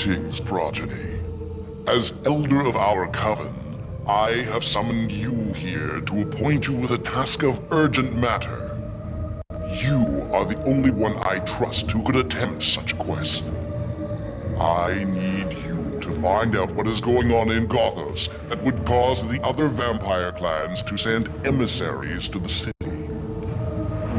Greetings, progeny. As elder of our Coven, I have summoned you here to appoint you with a task of urgent matter. You are the only one I trust who could attempt such a quest. I need you to find out what is going on in Gothos that would cause the other vampire clans to send emissaries to the city.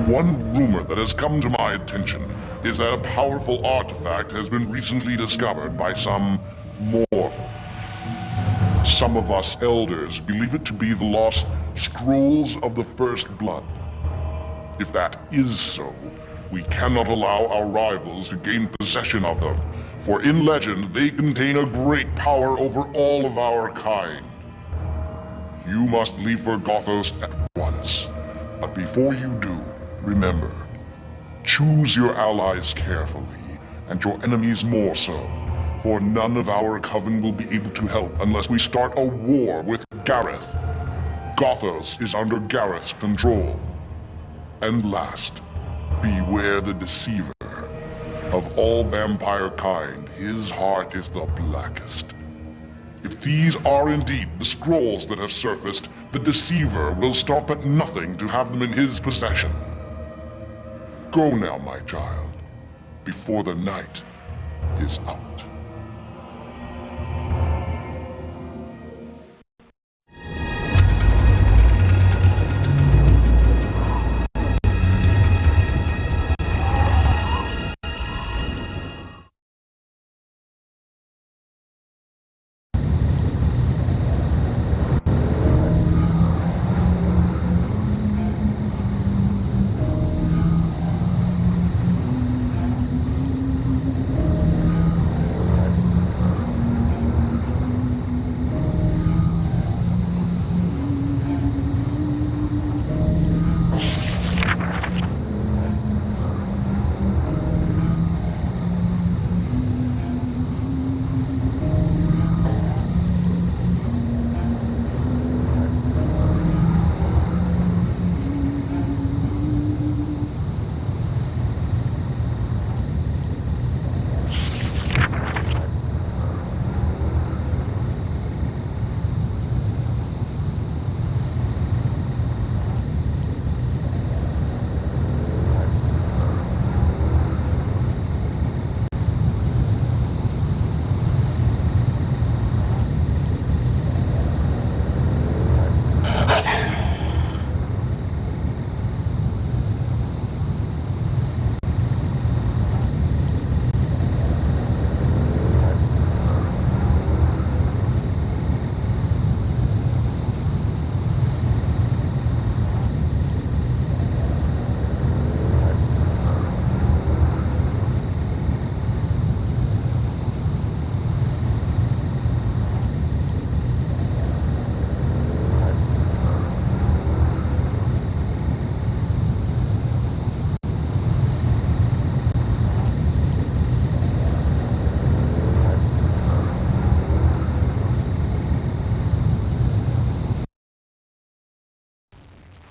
One rumor that has come to my attention is that a powerful artifact has been recently discovered by some mortal. Some of us elders believe it to be the lost Scrolls of the First Blood. If that is so, we cannot allow our rivals to gain possession of them, for in legend they contain a great power over all of our kind. You must leave for Gothos at once, but before you do, remember, choose your allies carefully, and your enemies more so, for none of our Coven will be able to help unless we start a war with Gareth. Gothos is under Gareth's control. And last, beware the deceiver. Of all vampire kind, his heart is the blackest. If these are indeed the scrolls that have surfaced, the deceiver will stop at nothing to have them in his possession. Go now, my child, before the night is out.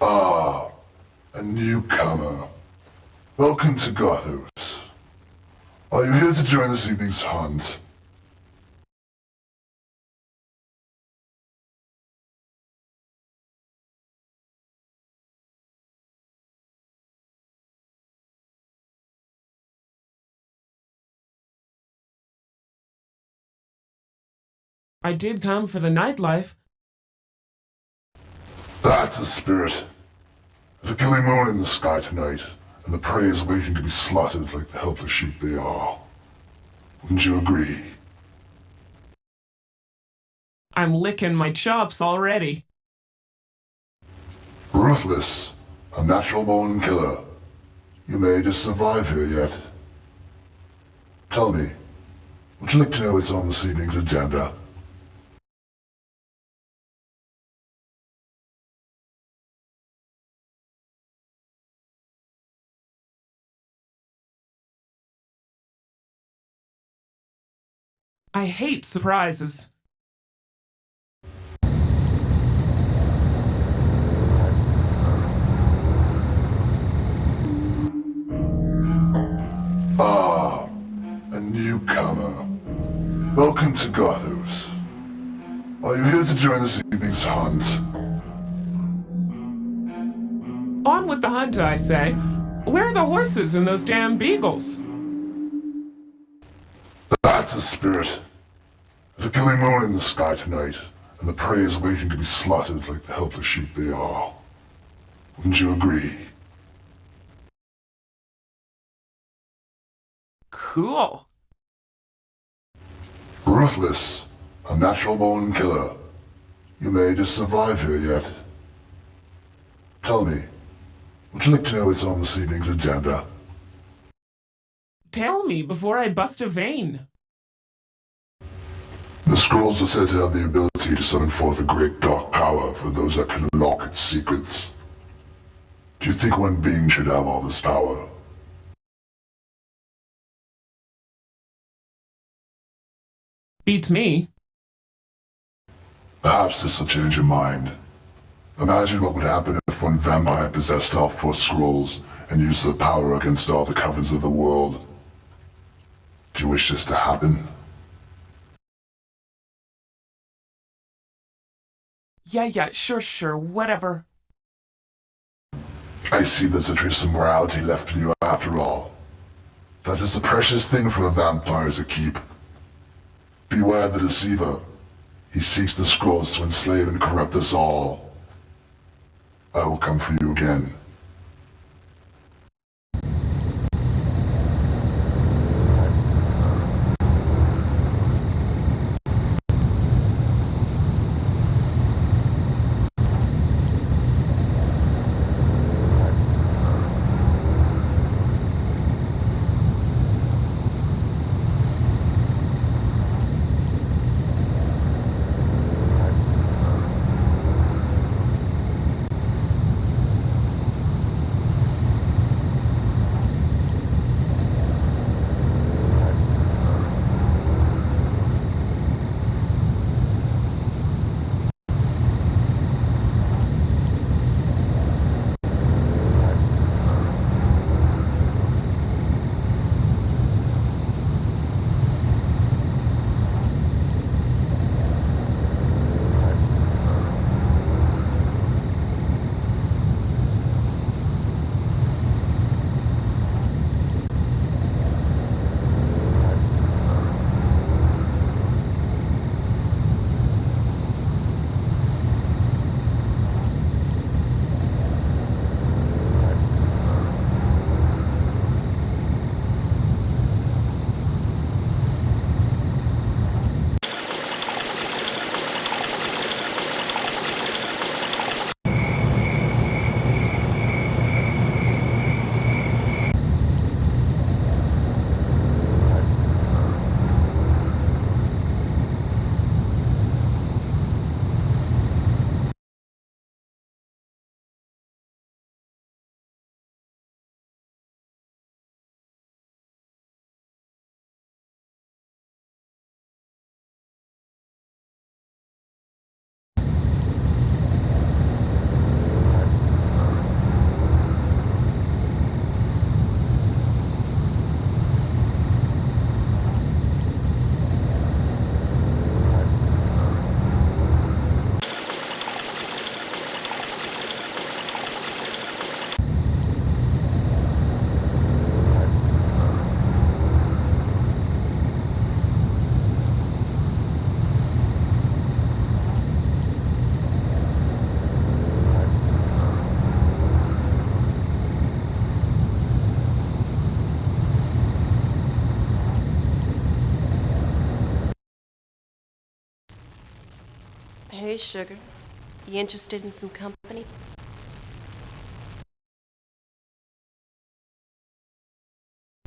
Ah, a newcomer. Welcome to Gothos. Are you here to join this evening's hunt? I did come for the nightlife. That's the spirit. There's a killing moon in the sky tonight, and the prey is waiting to be slaughtered like the helpless sheep they are. Wouldn't you agree? I'm licking my chops already. Ruthless, a natural-born killer. You may just survive here yet. Tell me, would you like to know what's on this evening's agenda? I hate surprises. Ah, a newcomer. Welcome to Gothos. Are you here to join this evening's hunt? On with the hunt, I say. Where are the horses and those damn beagles? That's the spirit. There's a killing moon in the sky tonight, and the prey is waiting to be slaughtered like the helpless sheep they are. Wouldn't you agree? Cool. Ruthless, a natural-born killer. You may just survive here yet. Tell me, would you like to know what's on this evening's agenda? Tell me before I bust a vein. The scrolls are said to have the ability to summon forth a great dark power for those that can unlock its secrets. Do you think one being should have all this power? Beats me. Perhaps this will change your mind. Imagine what would happen if one vampire possessed all 4 scrolls and used their power against all the covens of the world. Do you wish this to happen? Yeah, sure, whatever. I see there's a trace of morality left in you after all. That is a precious thing for a vampire to keep. Beware the deceiver. He seeks the scrolls to enslave and corrupt us all. I will come for you again. Hey, sugar. You interested in some company?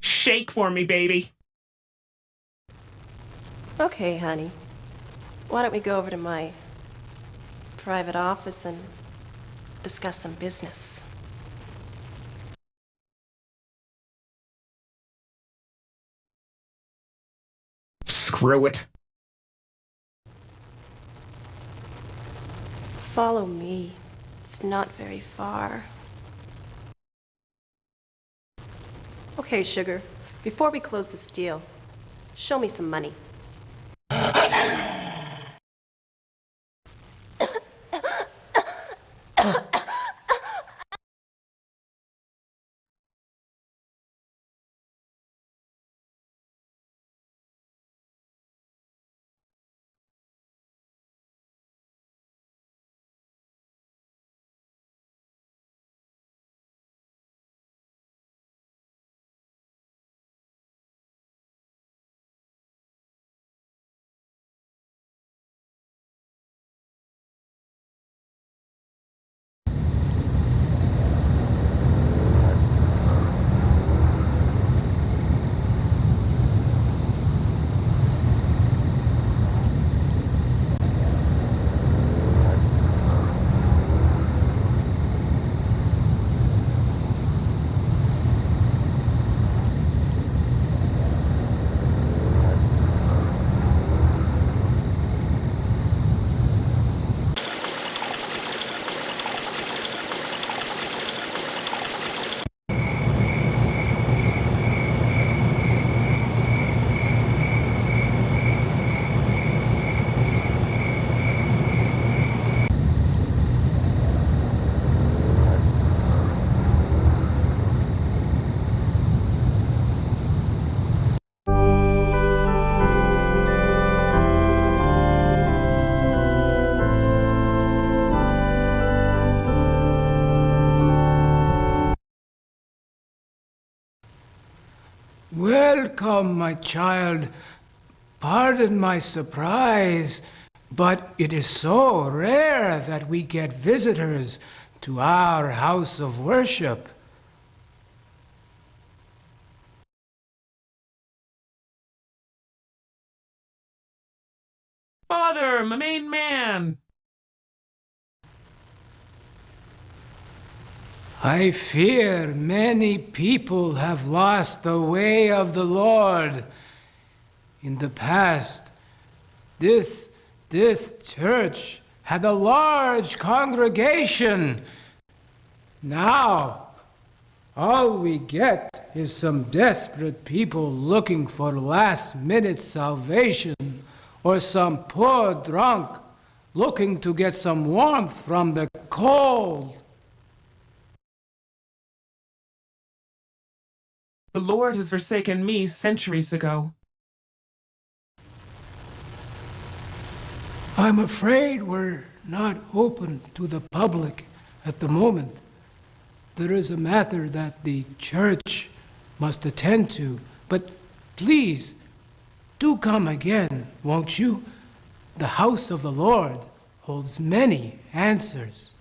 Shake for me, baby. Okay, honey. Why don't we go over to my private office and discuss some business? Screw it. Follow me. It's not very far. Okay, sugar. Before we close this deal, show me some money. Welcome, my child. Pardon my surprise, but it is so rare that we get visitors to our house of worship. Father, my main man! I fear many people have lost the way of the Lord. In the past, this church had a large congregation. Now, all we get is some desperate people looking for last-minute salvation, or some poor drunk looking to get some warmth from the cold. The Lord has forsaken me centuries ago. I'm afraid we're not open to the public at the moment. There is a matter that the church must attend to, but please, do come again, won't you? The house of the Lord holds many answers.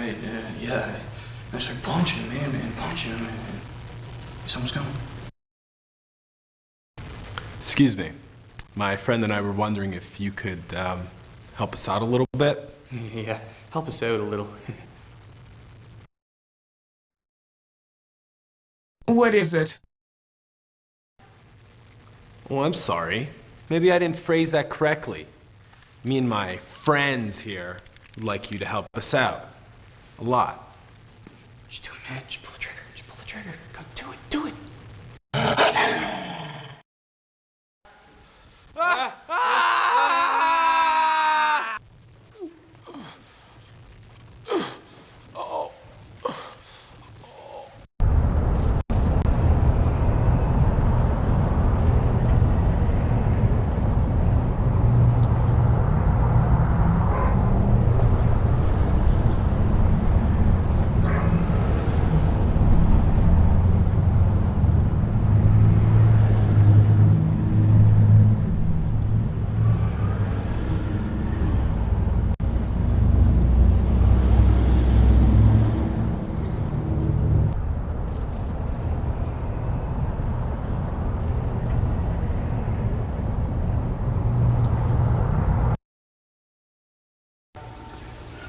right, yeah. I started punching him, man, punching him, and someone's coming. Excuse me. My friend and I were wondering if you could help us out a little bit. Yeah, help us out a little. What is it? Oh, I'm sorry. Maybe I didn't phrase that correctly. Me and my friends here would like you to help us out. A lot. Just do it, man. Just pull the trigger. Just pull the trigger. Come, do it. Do it.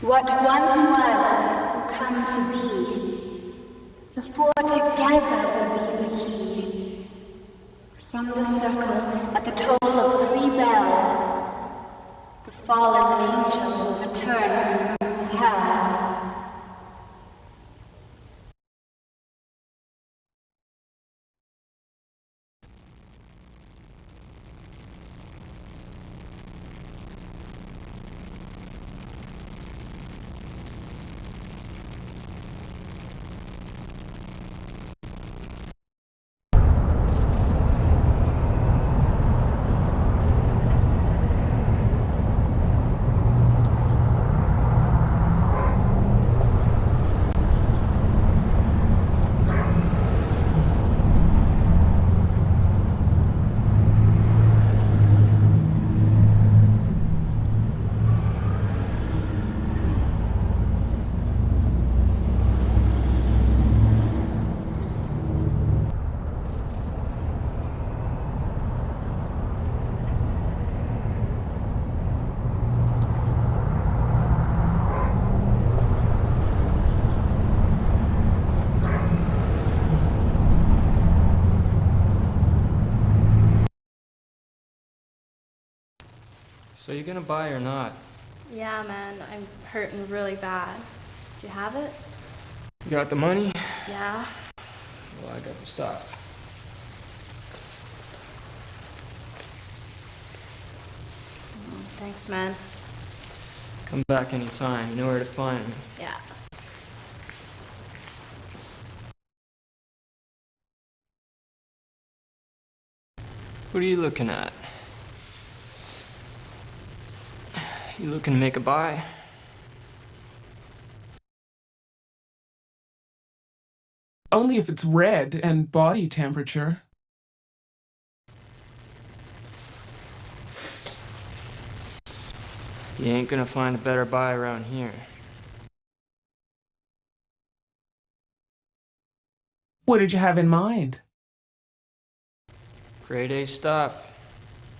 What once was will come to be. The four together will be the key. From the circle, at the toll of 3 bells, the fallen angel will return from hell. So you gonna buy or not? Yeah, man, I'm hurting really bad. Do you have it? You got the money? Yeah. Well, I got the stuff. Thanks, man. Come back anytime. You know where to find me. Yeah. What are you looking at? You looking to make a buy? Only if it's red and body temperature. You ain't gonna find a better buy around here. What did you have in mind? Grade A stuff.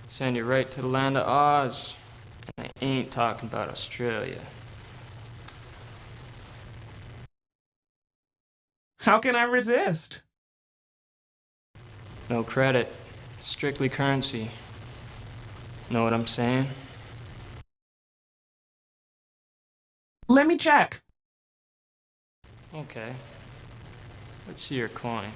Send you right to the land of Oz. And I ain't talking about Australia. How can I resist? No credit. Strictly currency. Know what I'm saying? Let me check. Okay. Let's see your coin.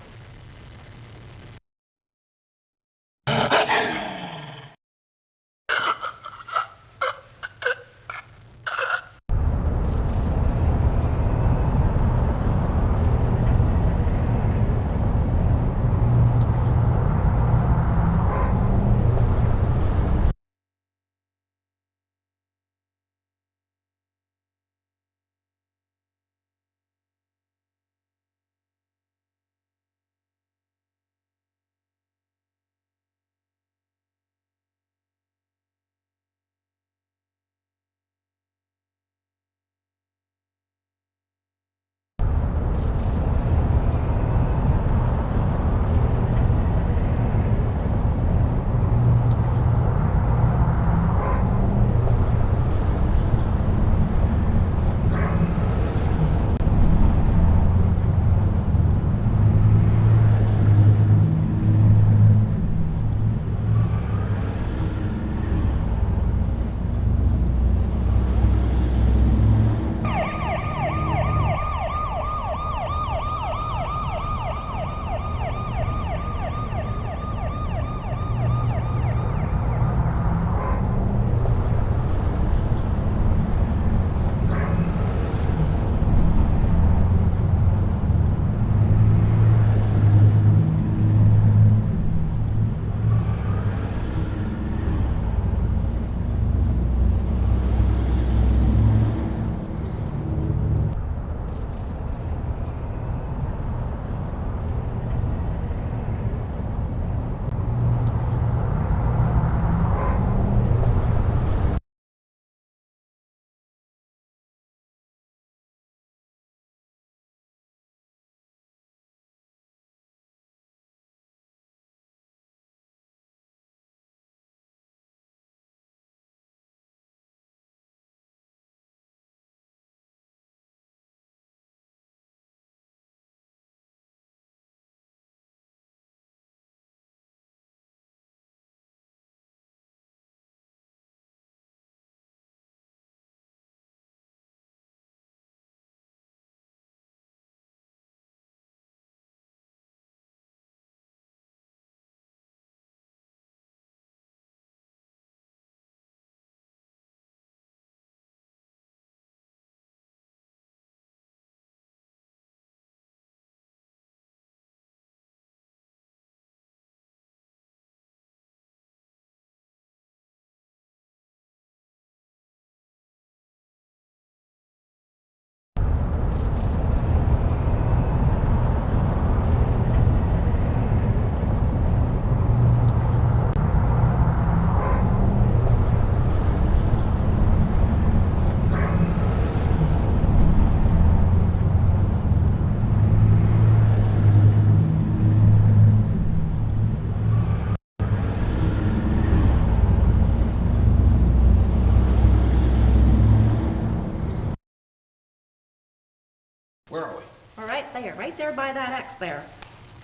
Right there by that X there.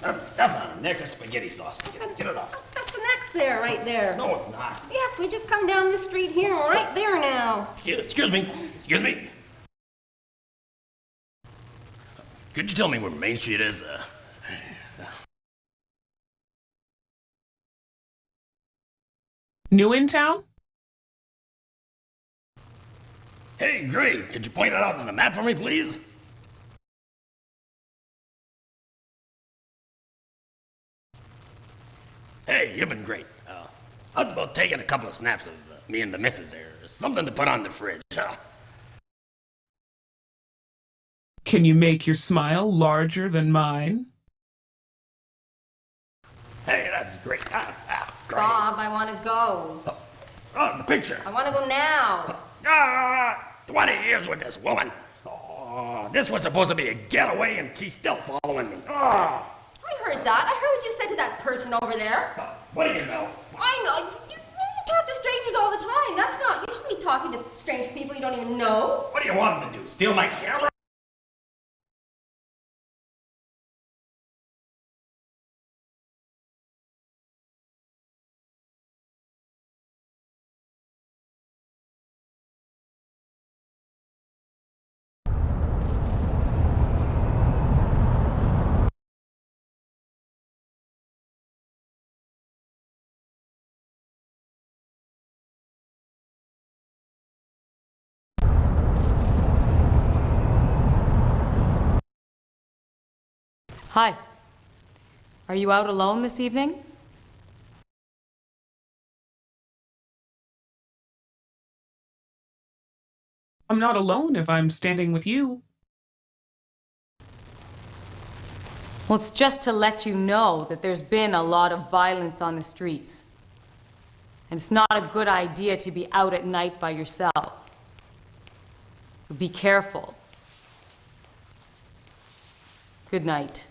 That's not an X, that's spaghetti sauce. Get it off. That's an X there, right there. No, it's not. Yes, we just come down this street here, right there now. Excuse me. Excuse me. Could you tell me where Main Street is? New in town? Hey, great. Could you point it out on the map for me, please? Hey, you've been great. How's about taking a couple of snaps of me and the missus there? Something to put on the fridge, huh? Can you make your smile larger than mine? Hey, that's great. Great. Bob, I want to go. Oh, the picture. I want to go now. 20 years with this woman. Oh, this was supposed to be a getaway and she's still following me. Oh. I heard that. I heard what you said to that person over there. What do you know? I know. You talk to strangers all the time. That's not... You shouldn't be talking to strange people you don't even know. What do you want them to do? Steal my camera? Hi. Are you out alone this evening? I'm not alone if I'm standing with you. Well, it's just to let you know that there's been a lot of violence on the streets. And it's not a good idea to be out at night by yourself. So be careful. Good night.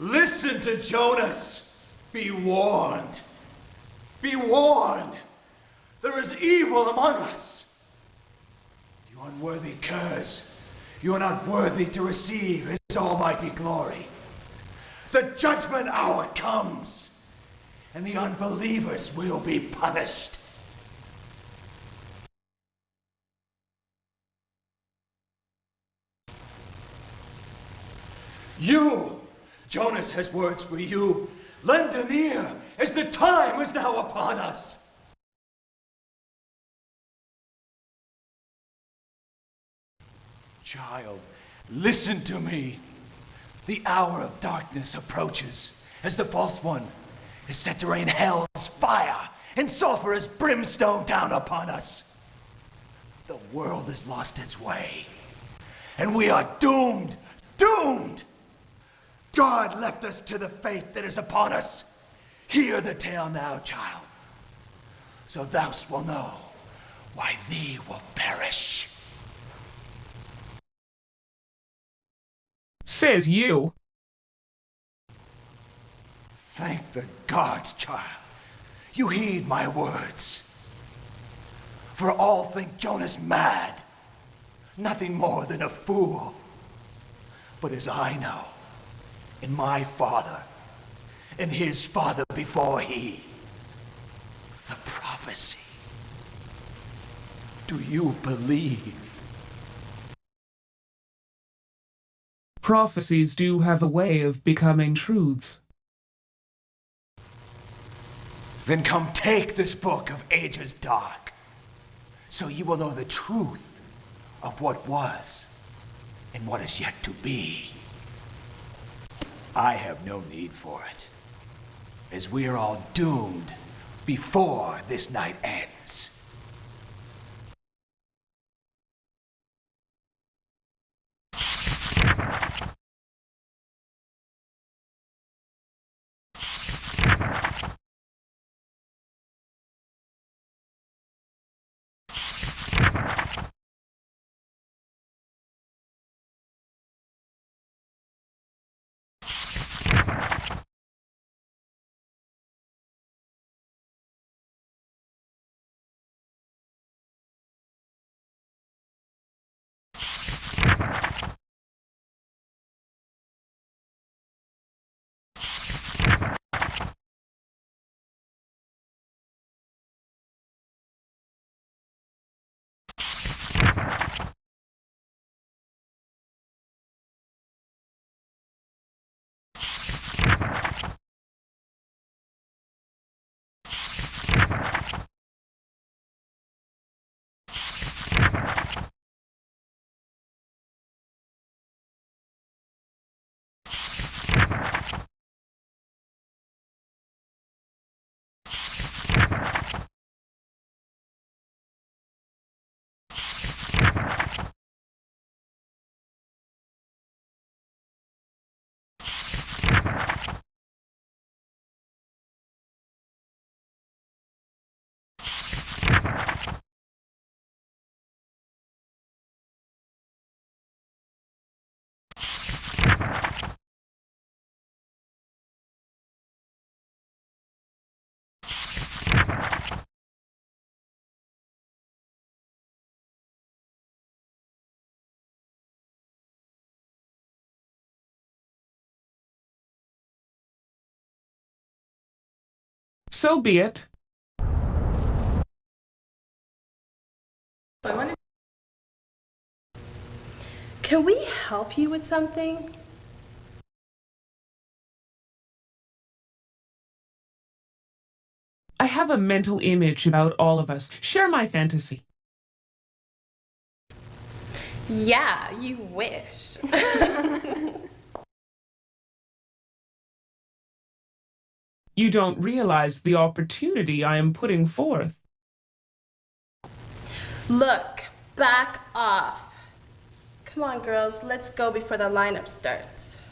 Listen to Jonas. Be warned. Be warned. There is evil among us. You unworthy curs. You are not worthy to receive his almighty glory. The judgment hour comes, and the unbelievers will be punished. You, Jonas has words for you. Lend an ear, as the time is now upon us. Child, listen to me. The hour of darkness approaches, as the false one is set to rain hell's fire and sulfur as brimstone down upon us. The world has lost its way, and we are doomed, doomed! God left us to the fate that is upon us. Hear the tale now, child, so thou wilt know why thee will perish. Says you. Thank the gods, child. You heed my words. For all think Jonas mad, nothing more than a fool. But as I know, in my father, and his father before he, the prophecy. Do you believe? Prophecies do have a way of becoming truths. Then come take this book of ages dark, so you will know the truth of what was and what is yet to be. I have no need for it, as we are all doomed before this night ends. So be it. Can we help you with something? I have a mental image about all of us. Share my fantasy. Yeah, you wish. You don't realize the opportunity I am putting forth. Look, back off. Come on, girls, let's go before the lineup starts.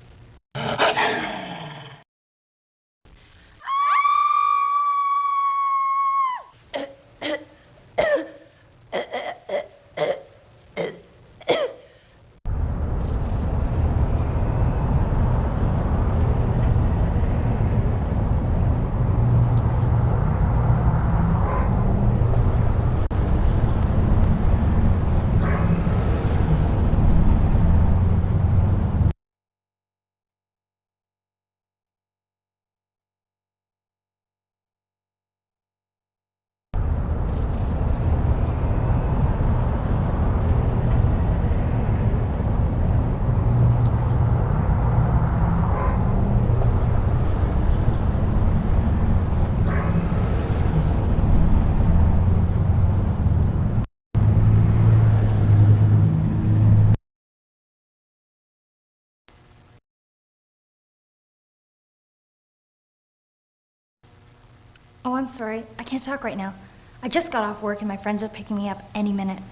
Oh, I'm sorry. I can't talk right now. I just got off work and my friends are picking me up any minute.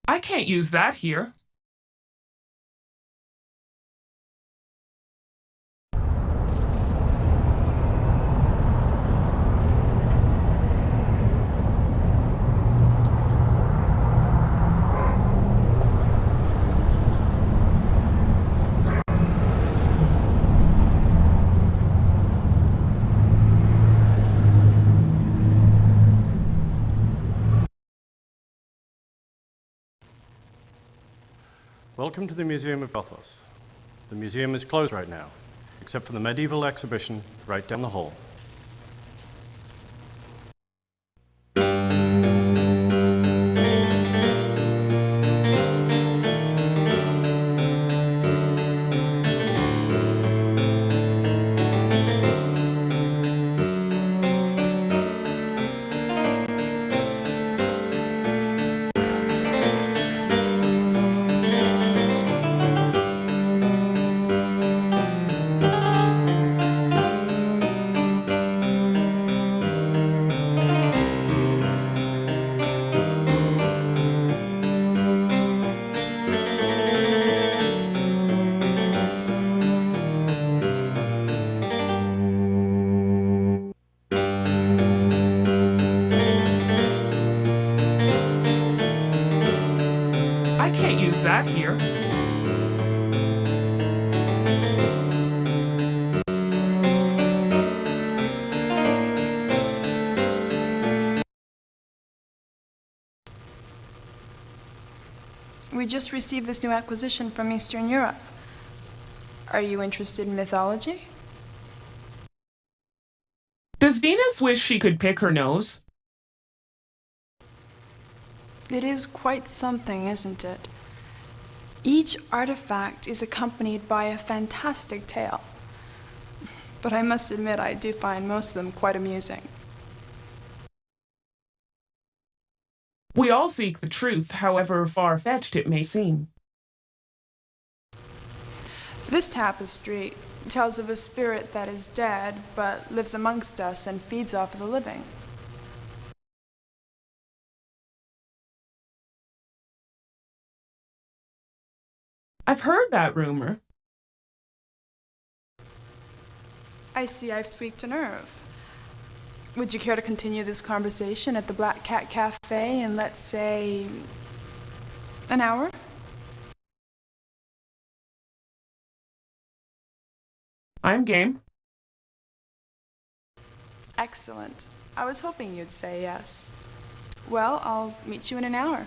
I can't use that here. Welcome to the Museum of Gothos. The museum is closed right now, except for the medieval exhibition right down the hall. We just received this new acquisition from Eastern Europe. Are you interested in mythology? Does Venus wish she could pick her nose? It is quite something, isn't it? Each artifact is accompanied by a fantastic tale. But I must admit, I do find most of them quite amusing. We all seek the truth, however far-fetched it may seem. This tapestry tells of a spirit that is dead, but lives amongst us and feeds off of the living. I've heard that rumor. I see I've tweaked a nerve. Would you care to continue this conversation at the Black Cat Cafe in, let's say, an hour? I'm game. Excellent. I was hoping you'd say yes. Well, I'll meet you in an hour.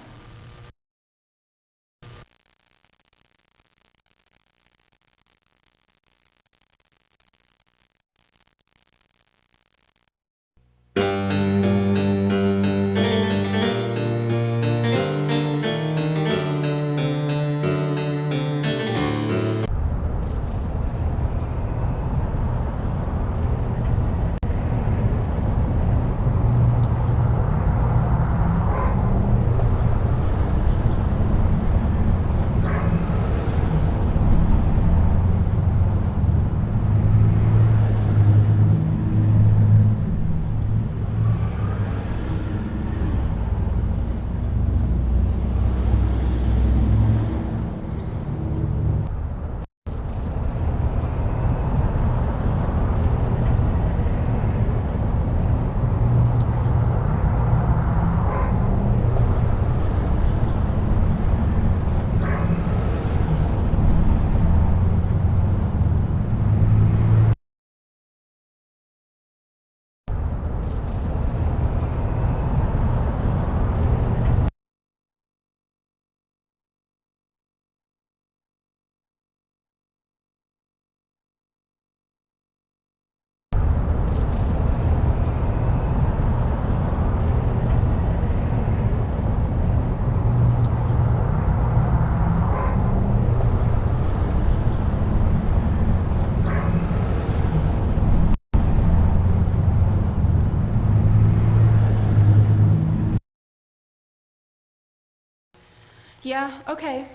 Yeah, okay.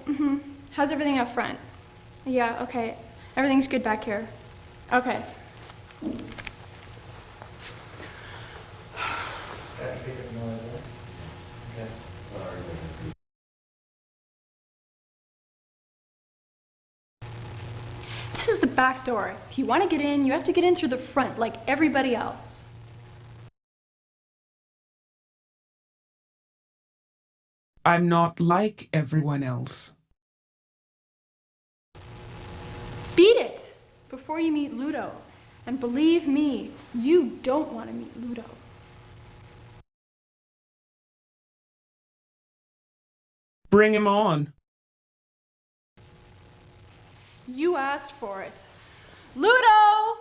How's everything up front? Yeah, okay. Everything's good back here. Okay. This is the back door. If you want to get in, you have to get in through the front like everybody else. I'm not like everyone else. Beat it before you meet Ludo. And believe me, you don't want to meet Ludo. Bring him on. You asked for it. Ludo!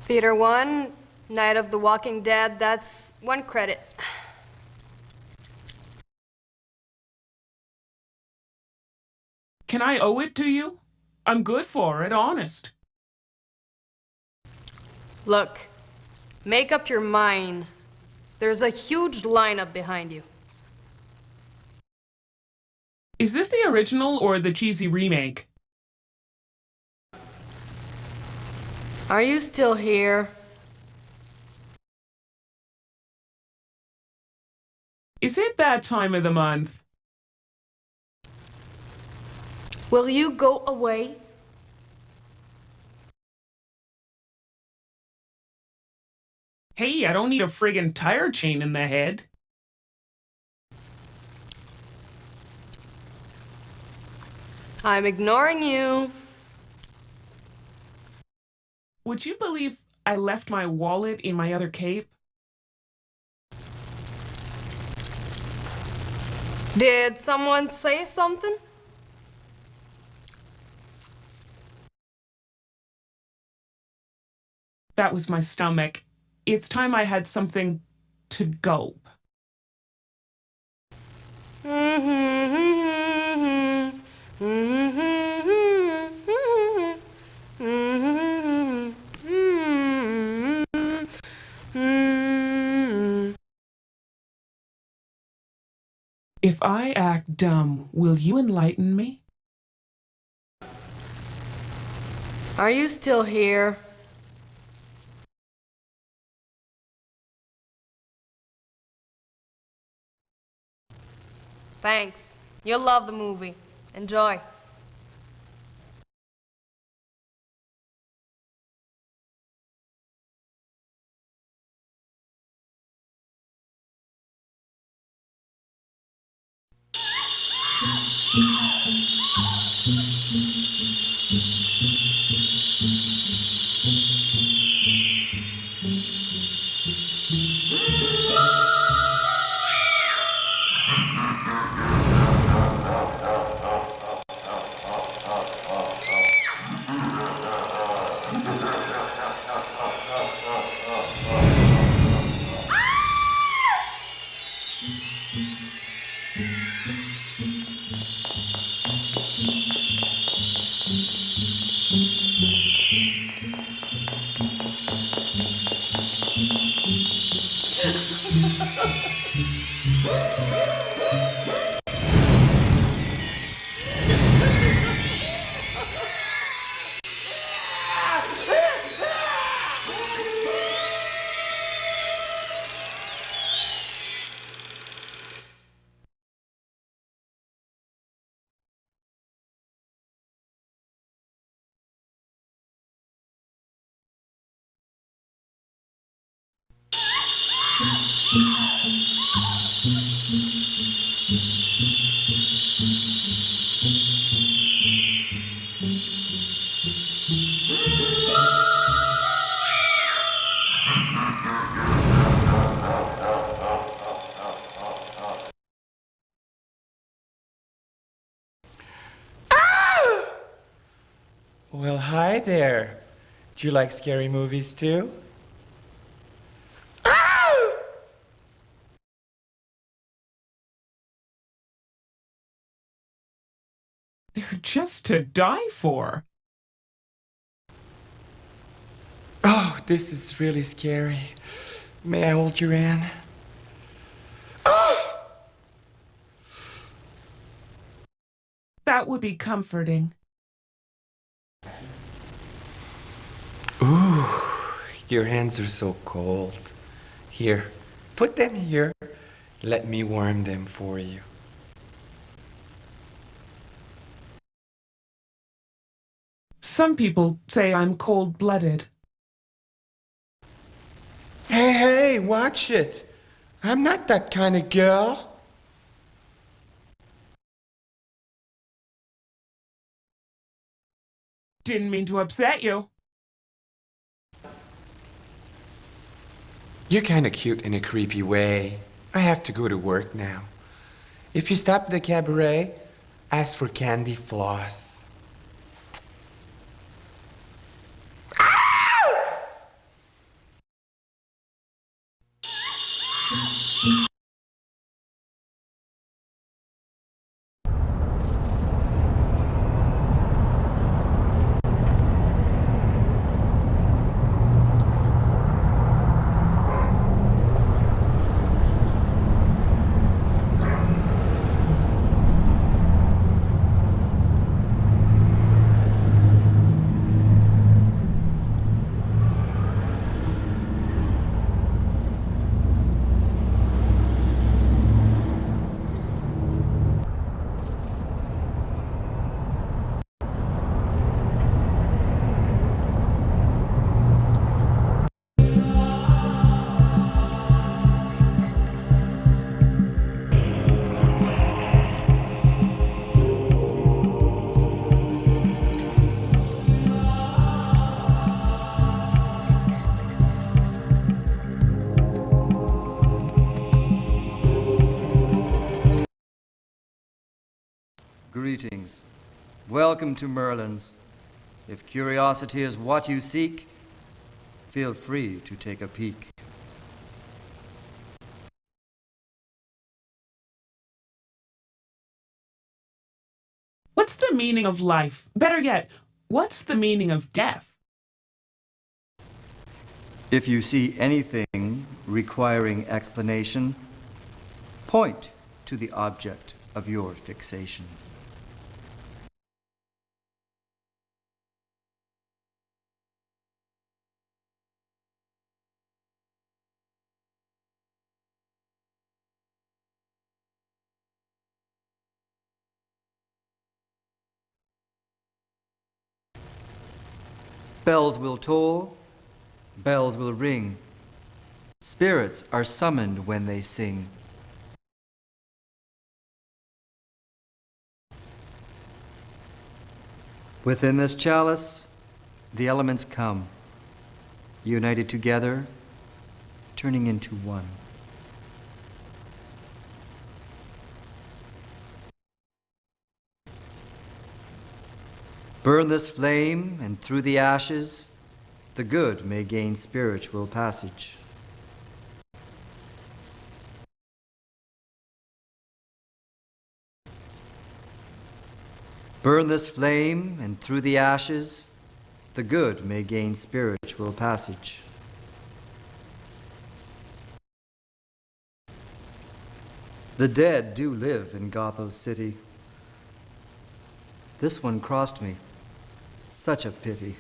Theater 1, Night of the Walking Dead, that's 1 credit. Can I owe it to you? I'm good for it, honest. Look, make up your mind. There's a huge lineup behind you. Is this the original or the cheesy remake? Are you still here? Is it that time of the month? Will you go away? Hey, I don't need a friggin' tire chain in the head. I'm ignoring you. Would you believe I left my wallet in my other cape? Did someone say something? That was my stomach. It's time I had something to gulp. If I act dumb, will you enlighten me? Are you still here? Thanks. You'll love the movie. Enjoy. Well, hi there. Do you like scary movies too? They're just to die for. Oh, this is really scary. May I hold your hand? That would be comforting. Ooh, your hands are so cold. Here, put them here. Let me warm them for you. Some people say I'm cold-blooded. Hey, hey, watch it. I'm not that kind of girl. Didn't mean to upset you. You're kind of cute in a creepy way. I have to go to work now. If you stop at the cabaret, ask for candy floss. Greetings. Welcome to Merlin's. If curiosity is what you seek, feel free to take a peek. What's the meaning of life? Better yet, what's the meaning of death? If you see anything requiring explanation, point to the object of your fixation. Bells will toll, bells will ring. Spirits are summoned when they sing. Within this chalice, the elements come, united together, turning into one. Burn this flame, and through the ashes, the good may gain spiritual passage. Burn this flame, and through the ashes, the good may gain spiritual passage. The dead do live in Gothos city. This one crossed me. Such a pity.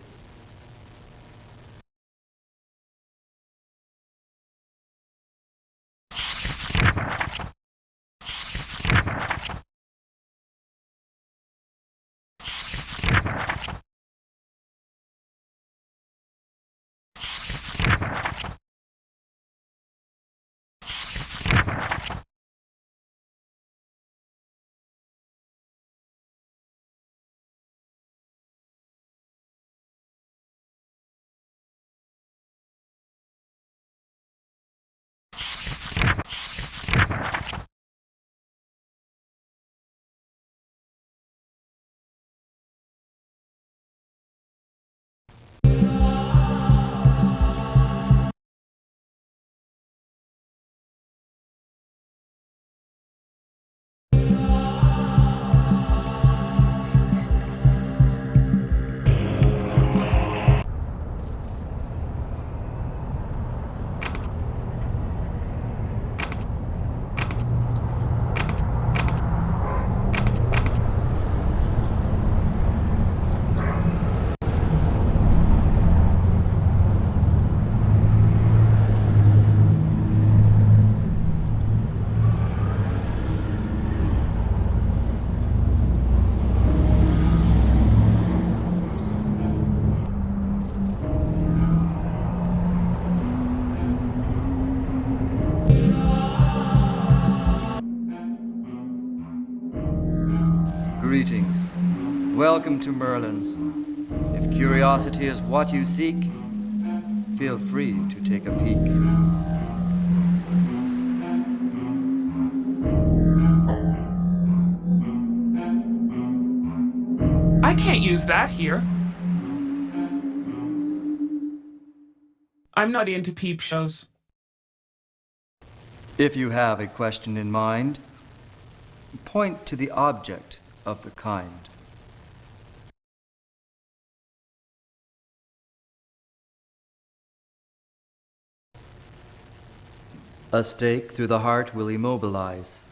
Greetings. Welcome to Merlin's. If curiosity is what you seek, feel free to take a peek. I can't use that here. I'm not into peep shows. If you have a question in mind, point to the object of the kind. A stake through the heart will immobilize,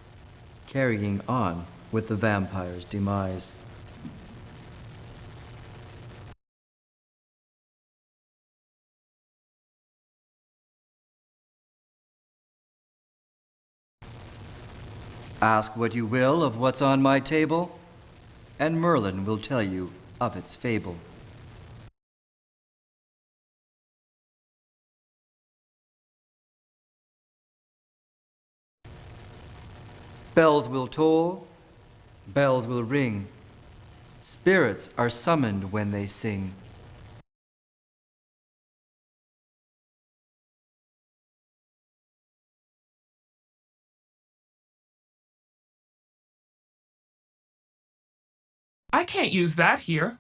carrying on with the vampire's demise. Ask what you will of what's on my table, and Merlin will tell you of its fable. Bells will toll, bells will ring. Spirits are summoned when they sing. I can't use that here.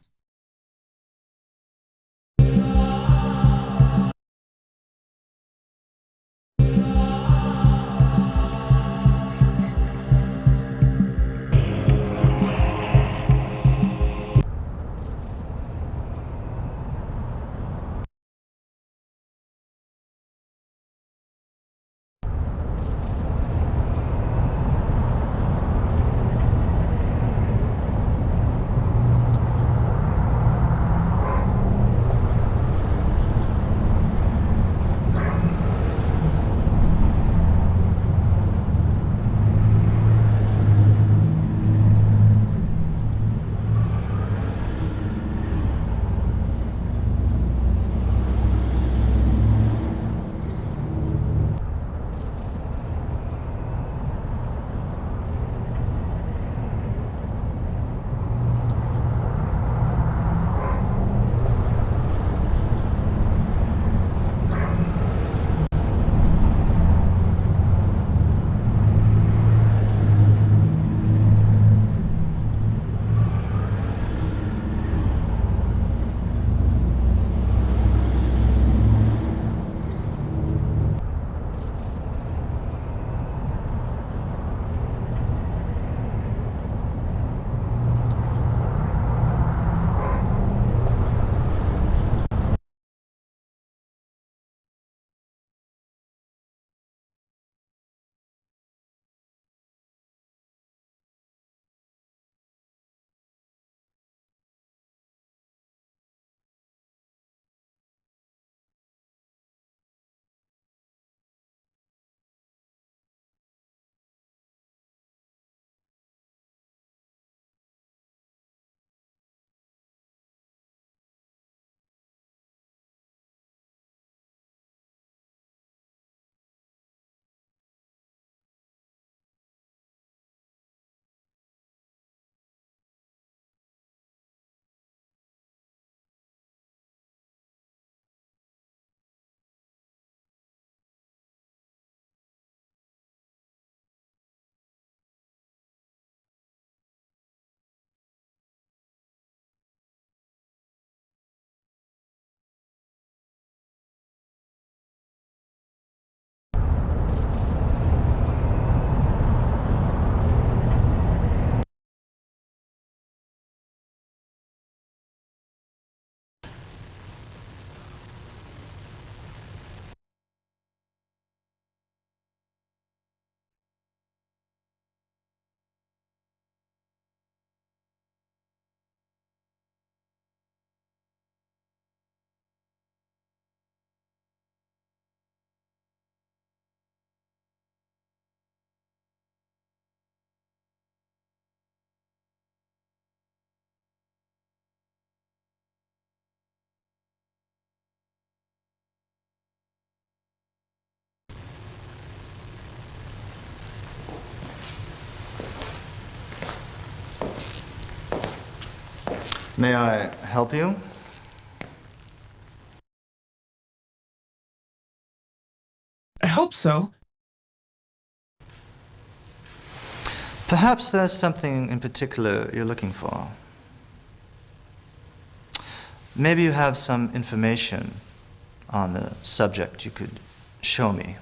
May I help you? I hope so. Perhaps there's something in particular you're looking for. Maybe you have some information on the subject you could show me.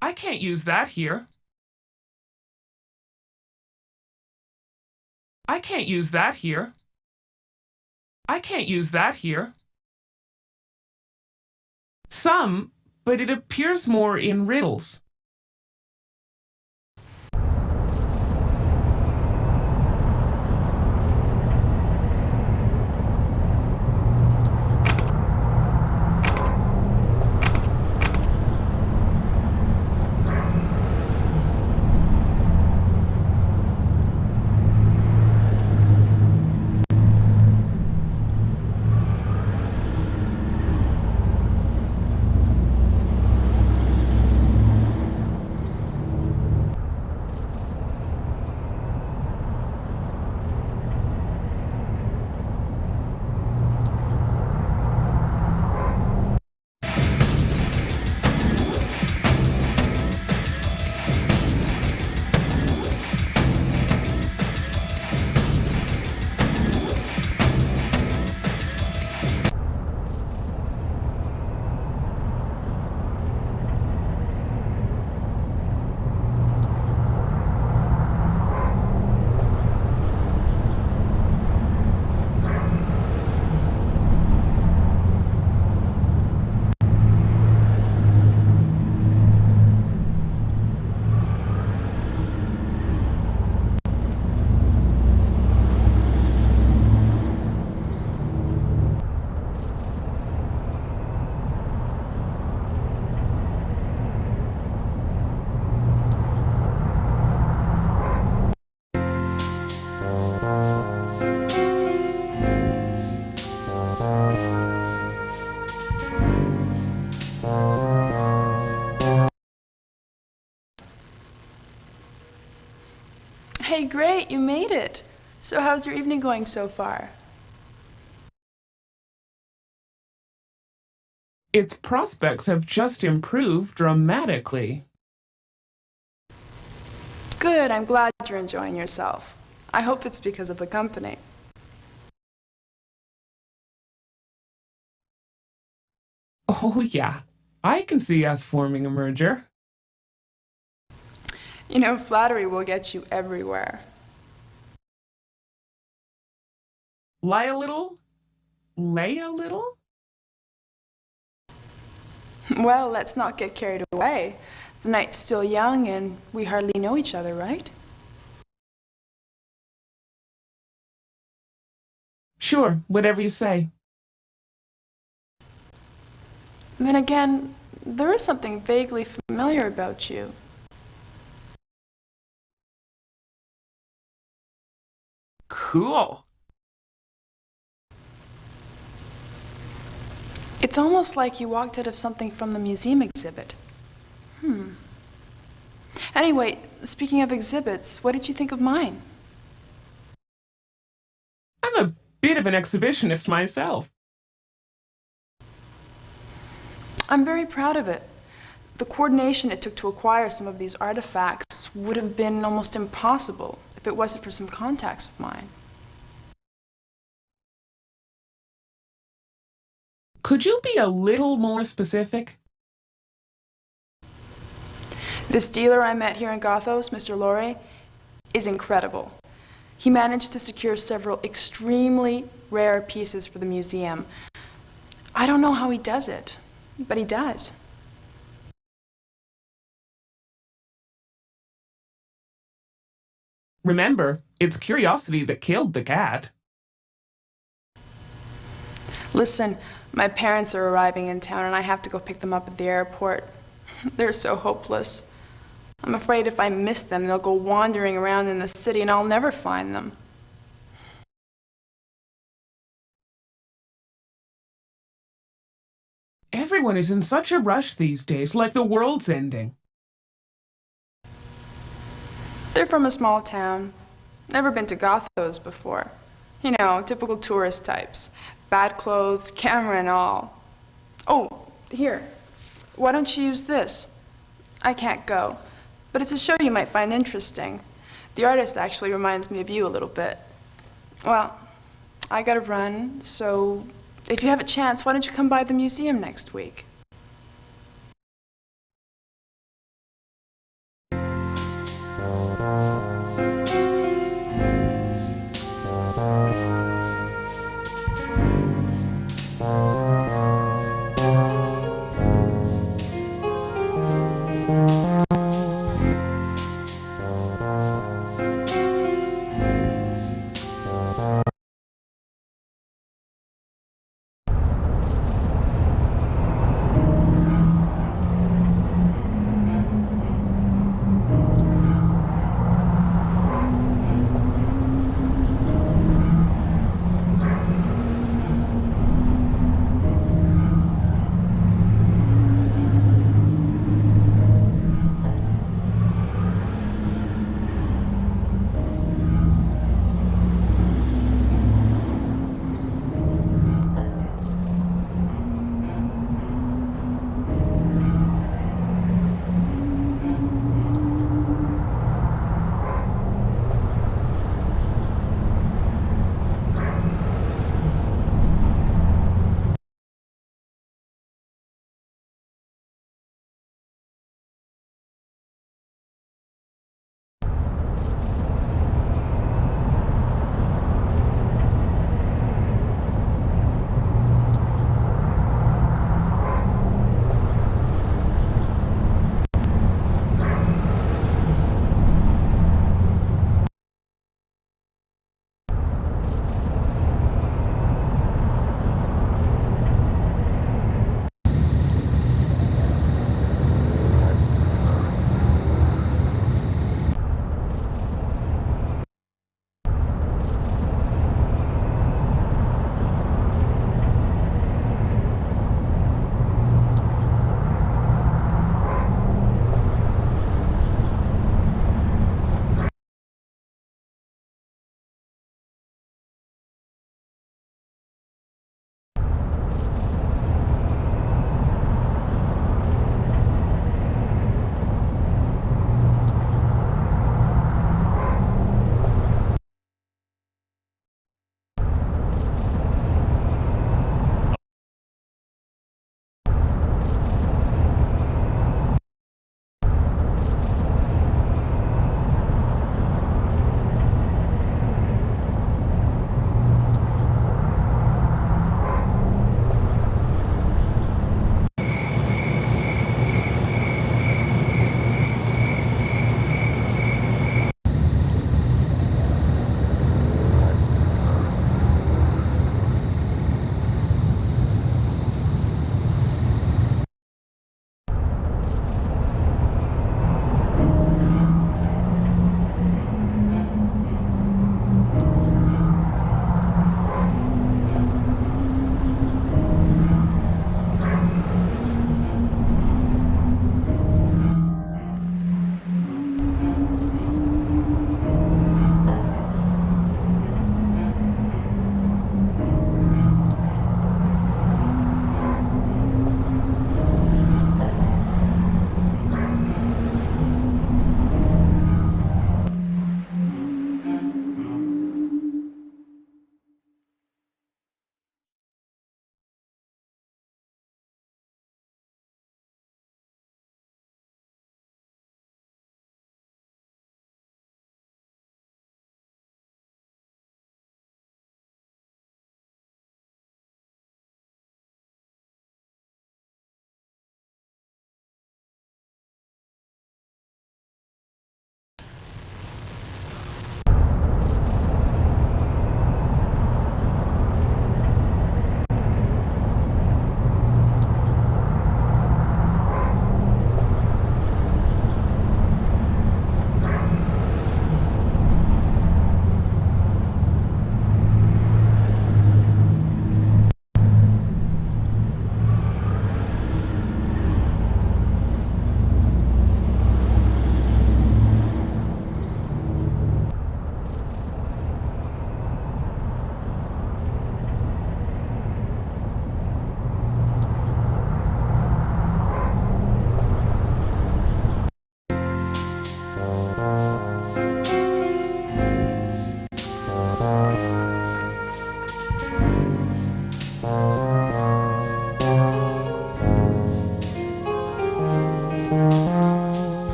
I can't use that here. I can't use that here. I can't use that here. Some, but it appears more in riddles. Hey, great, you made it. So how's your evening going so far? Its prospects have just improved dramatically. Good, I'm glad you're enjoying yourself. I hope it's because of the company. Oh yeah, I can see us forming a merger. You know, flattery will get you everywhere. Lie a little? Lay a little? Well, let's not get carried away. The night's still young and we hardly know each other, right? Sure, whatever you say. Then again, there is something vaguely familiar about you. Cool. It's almost like you walked out of something from the museum exhibit. Anyway, speaking of exhibits, what did you think of mine? I'm a bit of an exhibitionist myself. I'm very proud of it. The coordination it took to acquire some of these artifacts would have been almost impossible if it wasn't for some contacts of mine. Could you be a little more specific? This dealer I met here in Gothos, Mr. Lorre, is incredible. He managed to secure several extremely rare pieces for the museum. I don't know how he does it, but he does. Remember, it's curiosity that killed the cat. Listen, my parents are arriving in town and I have to go pick them up at the airport. They're so hopeless. I'm afraid if I miss them, they'll go wandering around in the city and I'll never find them. Everyone is in such a rush these days, like the world's ending. They're from a small town. Never been to Gothos before. You know, typical tourist types. Bad clothes, camera and all. Oh, here. Why don't you use this? I can't go, but it's a show you might find interesting. The artist actually reminds me of you a little bit. Well, I gotta run, so if you have a chance, why don't you come by the museum next week?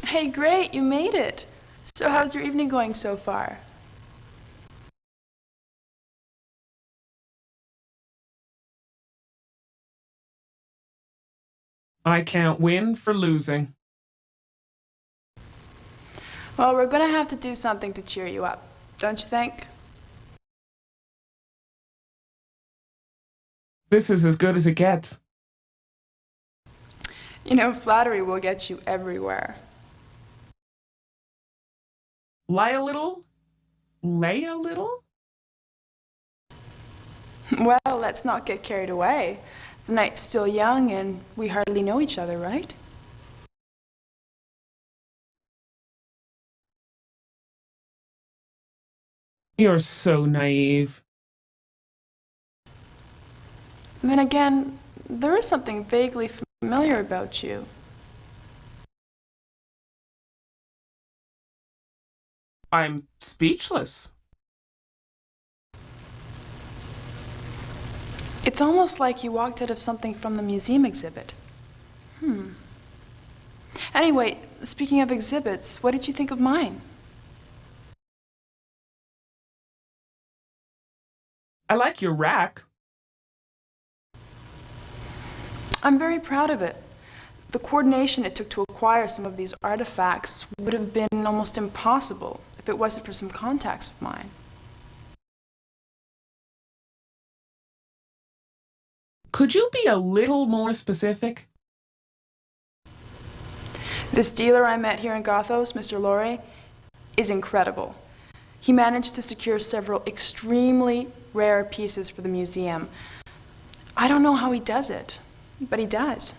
Hey, great, you made it. So how's your evening going so far? I can't win for losing. Well, we're gonna have to do something to cheer you up, don't you think? This is as good as it gets. You know, flattery will get you everywhere. Lie a little? Lay a little? Well, let's not get carried away. The night's still young and we hardly know each other, right? You're so naive. Then again, there is something vaguely familiar about you. I'm speechless. It's almost like you walked out of something from the museum exhibit. Anyway, speaking of exhibits, what did you think of mine? I like your rack. I'm very proud of it. The coordination it took to acquire some of these artifacts would have been almost impossible if it wasn't for some contacts of mine. Could you be a little more specific? This dealer I met here in Gothos, Mr. Lorre, is incredible. He managed to secure several extremely rare pieces for the museum. I don't know how he does it, but he does.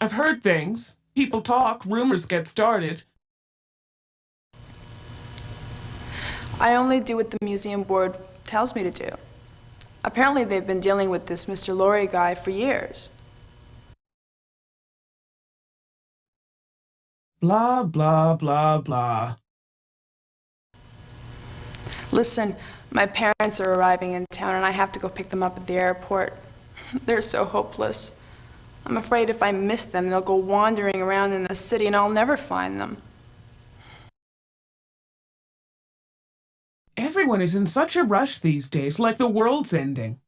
I've heard things. People talk, rumors get started. I only do what the museum board tells me to do. Apparently they've been dealing with this Mr. Lorre guy for years. Blah, blah, blah, blah. Listen, my parents are arriving in town and I have to go pick them up at the airport. They're so hopeless. I'm afraid if I miss them, they'll go wandering around in the city and I'll never find them. Everyone is in such a rush these days, like the world's ending.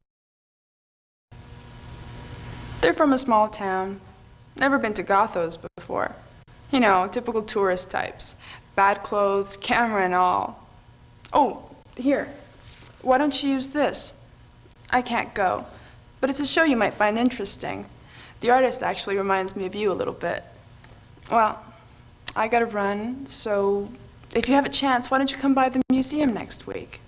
They're from a small town. Never been to Gothos before. You know, typical tourist types. Bad clothes, camera and all. Oh, here. Why don't you use this? I can't go, but it's a show you might find interesting. The artist actually reminds me of you a little bit. Well, I gotta run, so if you have a chance, why don't you come by the museum next week?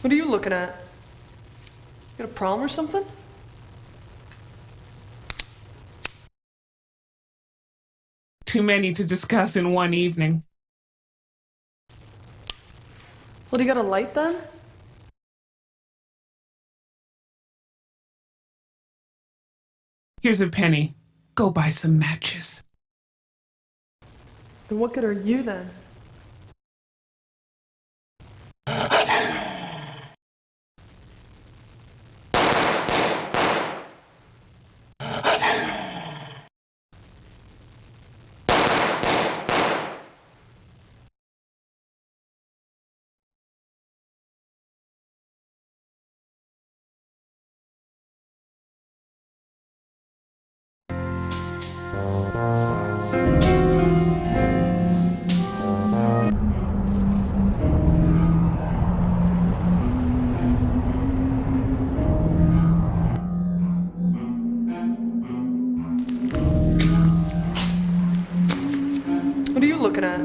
What are you looking at? Got a problem or something? Too many to discuss in one evening. Well, do you got a light then? Here's a penny. Go buy some matches. And what good are you then? looking at?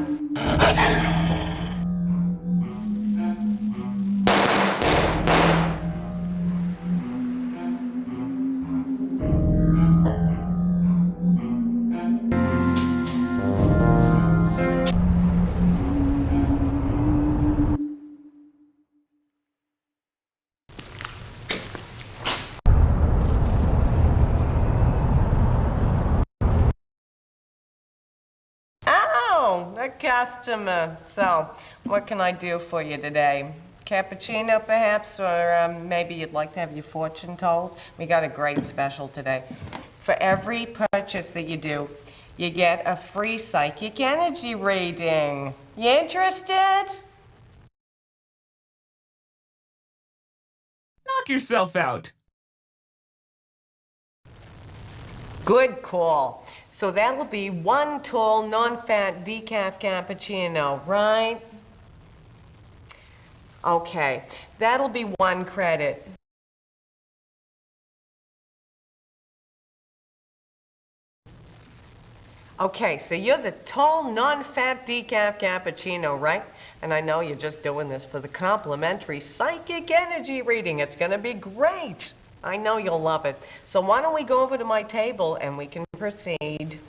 Oh, a customer. So, what can I do for you today? Cappuccino, perhaps, or maybe you'd like to have your fortune told? We got a great special today. For every purchase that you do, you get a free psychic energy reading. You interested? Knock yourself out. Good call. So that'll be one tall, non-fat decaf cappuccino, right? Okay, that'll be 1 credit. Okay, so you're the tall, non-fat decaf cappuccino, right? And I know you're just doing this for the complimentary psychic energy reading. It's gonna be great. I know you'll love it. So why don't we go over to my table and we can proceed.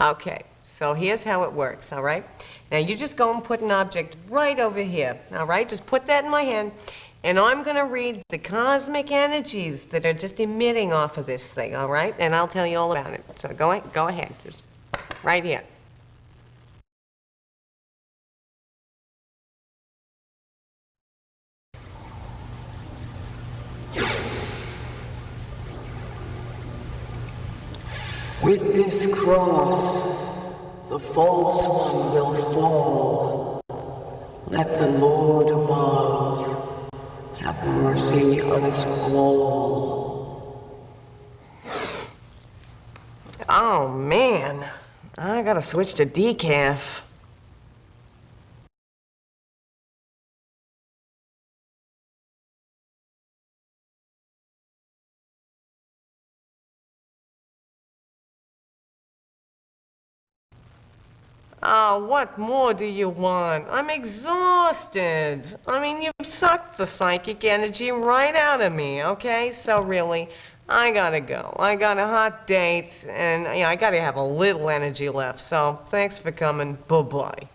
Okay, so here's how it works, all right? Now you just go and put an object right over here, all right? Just put that in my hand, and I'm gonna read the cosmic energies that are just emitting off of this thing, all right? And I'll tell you all about it. So go ahead, just right here. With this cross, the false one will fall. Let the Lord above have mercy on us all. Oh, man. I gotta switch to decaf. Oh, what more do you want? I'm exhausted. I mean, you've sucked the psychic energy right out of me, okay? So really, I gotta go. I got a hot date, and I gotta have a little energy left. So thanks for coming. Bye-bye.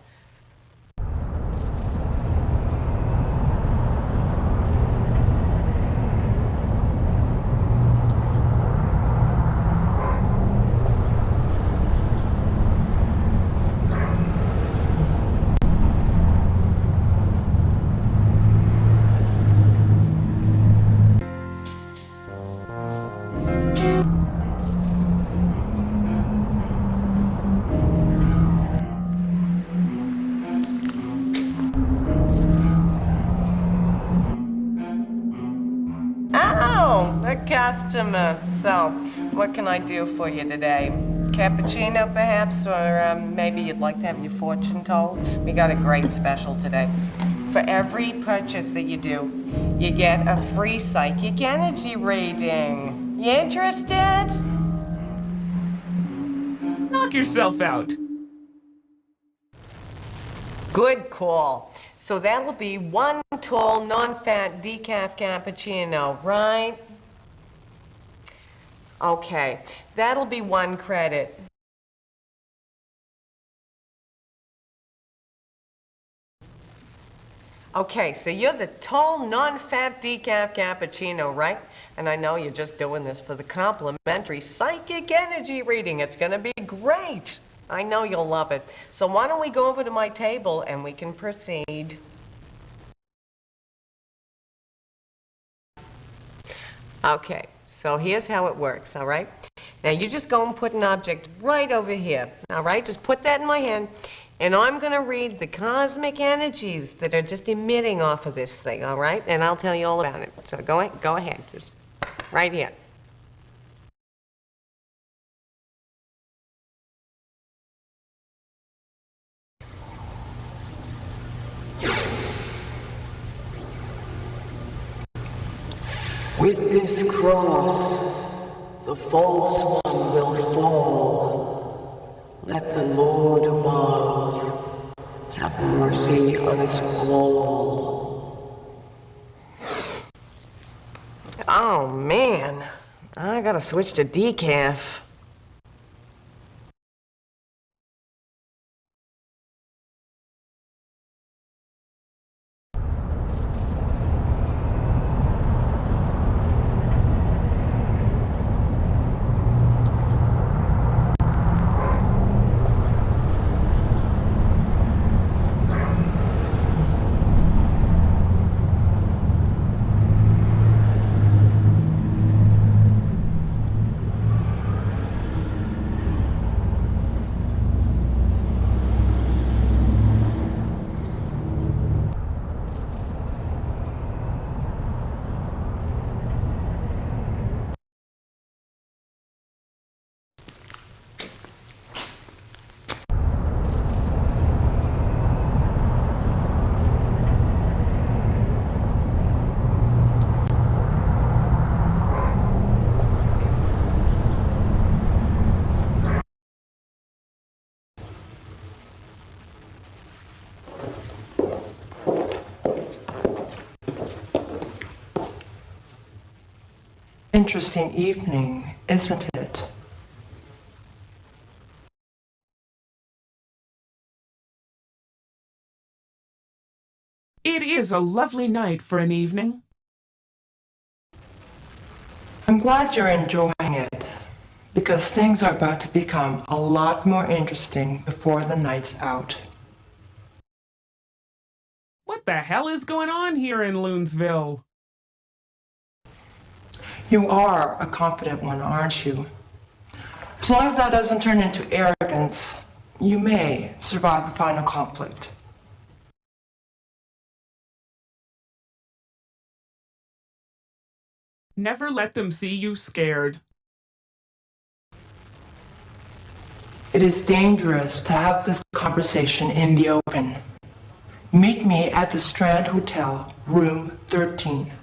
Customer. So, what can I do for you today? Cappuccino, perhaps, or maybe you'd like to have your fortune told? We got a great special today. For every purchase that you do, you get a free psychic energy reading. You interested? Knock yourself out. Good call. So that'll be 1 tall, non-fat decaf cappuccino, right? Okay, that'll be 1 credit. Okay, so you're the tall, non-fat decaf cappuccino, right? And I know you're just doing this for the complimentary psychic energy reading. It's gonna be great. I know you'll love it. So why don't we go over to my table and we can proceed. Okay. So here's how it works, all right? Now you just go and put an object right over here, all right? Just put that in my hand, and I'm gonna read the cosmic energies that are just emitting off of this thing, all right? And I'll tell you all about it. So go ahead, just right here. With this cross, the false one will fall. Let the Lord above have mercy on us all. Oh man, I gotta switch to decaf. Interesting evening, isn't it? It is a lovely night for an evening. I'm glad you're enjoying it, because things are about to become a lot more interesting before the night's out. What the hell is going on here in Loonsville? You are a confident one, aren't you? As long as that doesn't turn into arrogance, you may survive the final conflict. Never let them see you scared. It is dangerous to have this conversation in the open. Meet me at the Strand Hotel, room 13.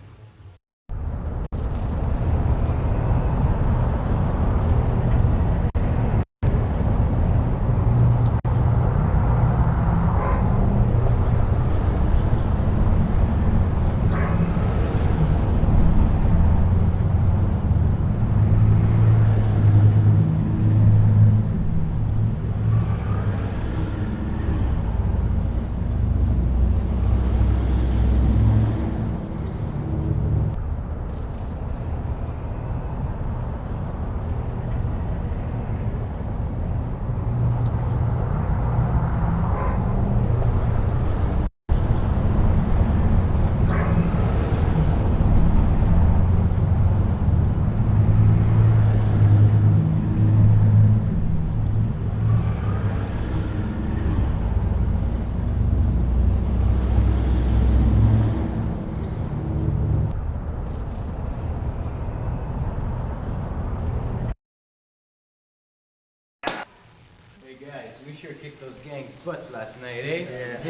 Guys, we sure kicked those gangs' butts last night, eh? Yeah.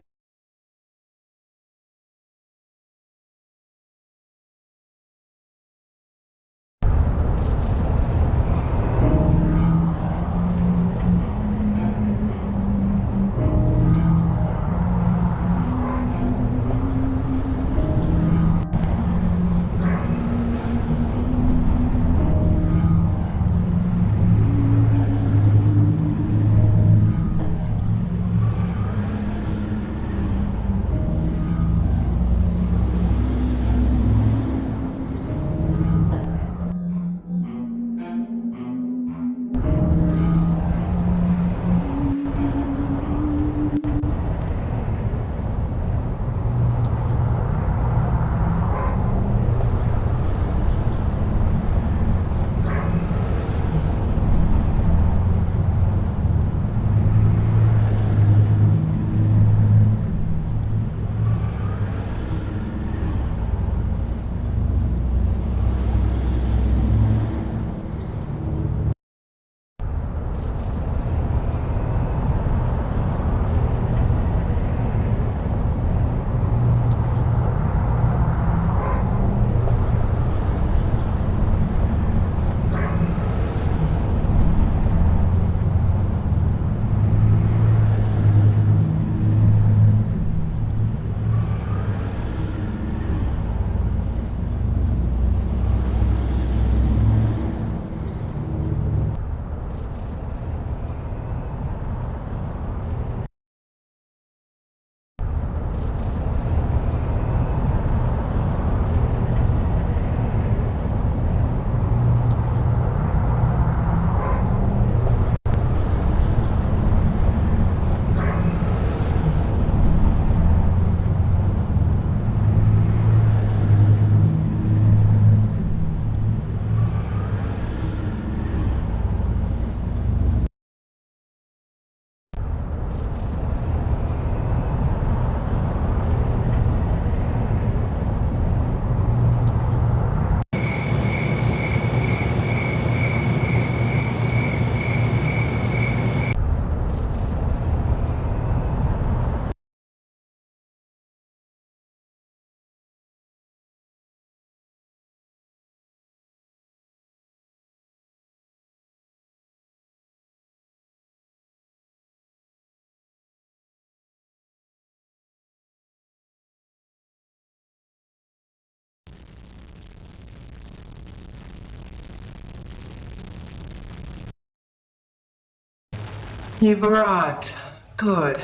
You've arrived. Good.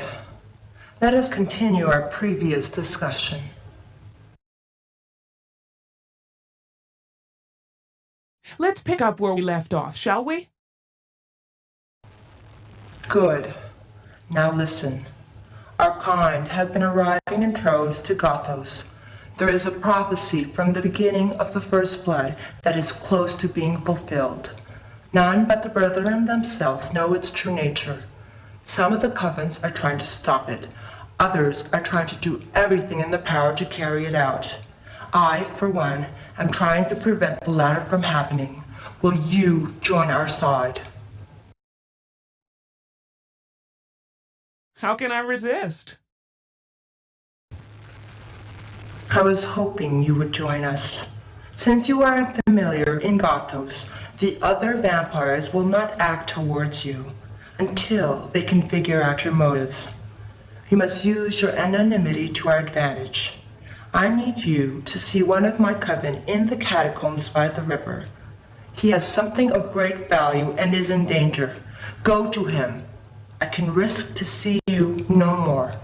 Let us continue our previous discussion. Let's pick up where we left off, shall we? Good. Now listen. Our kind have been arriving in troves to Gothos. There is a prophecy from the beginning of the first blood that is close to being fulfilled. None but the brethren themselves know its true nature. Some of the Covens are trying to stop it. Others are trying to do everything in their power to carry it out. I, for one, am trying to prevent the latter from happening. Will you join our side? How can I resist? I was hoping you would join us. Since you are unfamiliar in Gothos, the other vampires will not act towards you until they can figure out your motives. You must use your anonymity to our advantage. I need you to see one of my coven in the catacombs by the river. He has something of great value and is in danger. Go to him. I can risk to see you no more.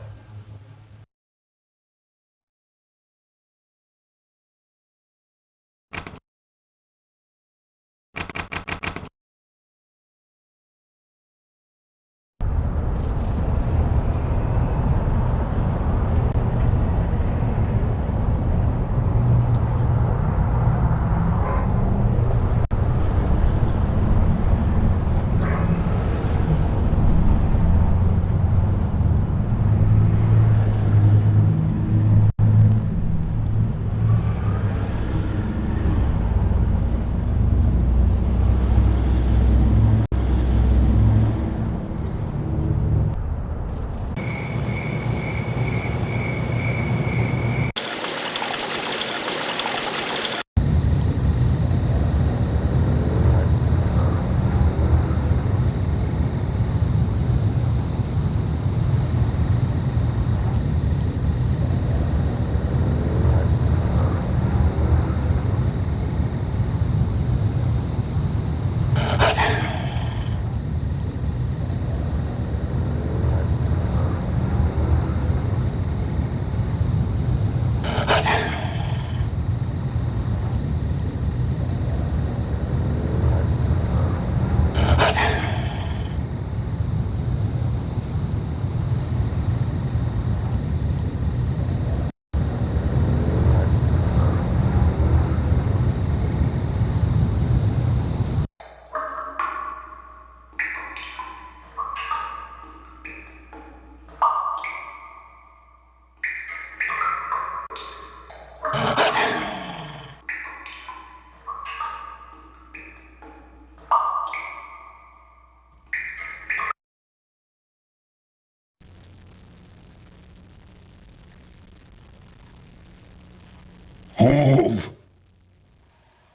Hold!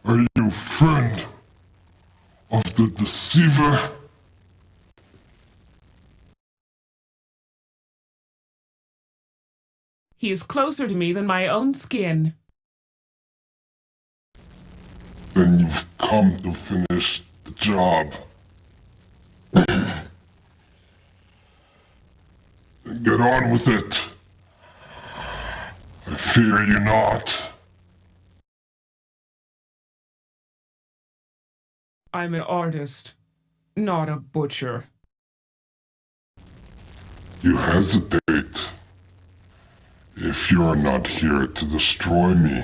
Are you friend of the deceiver? He is closer to me than my own skin. Then you've come to finish the job. Then get on with it. I fear you not. I'm an artist, not a butcher. You hesitate. If you are not here to destroy me,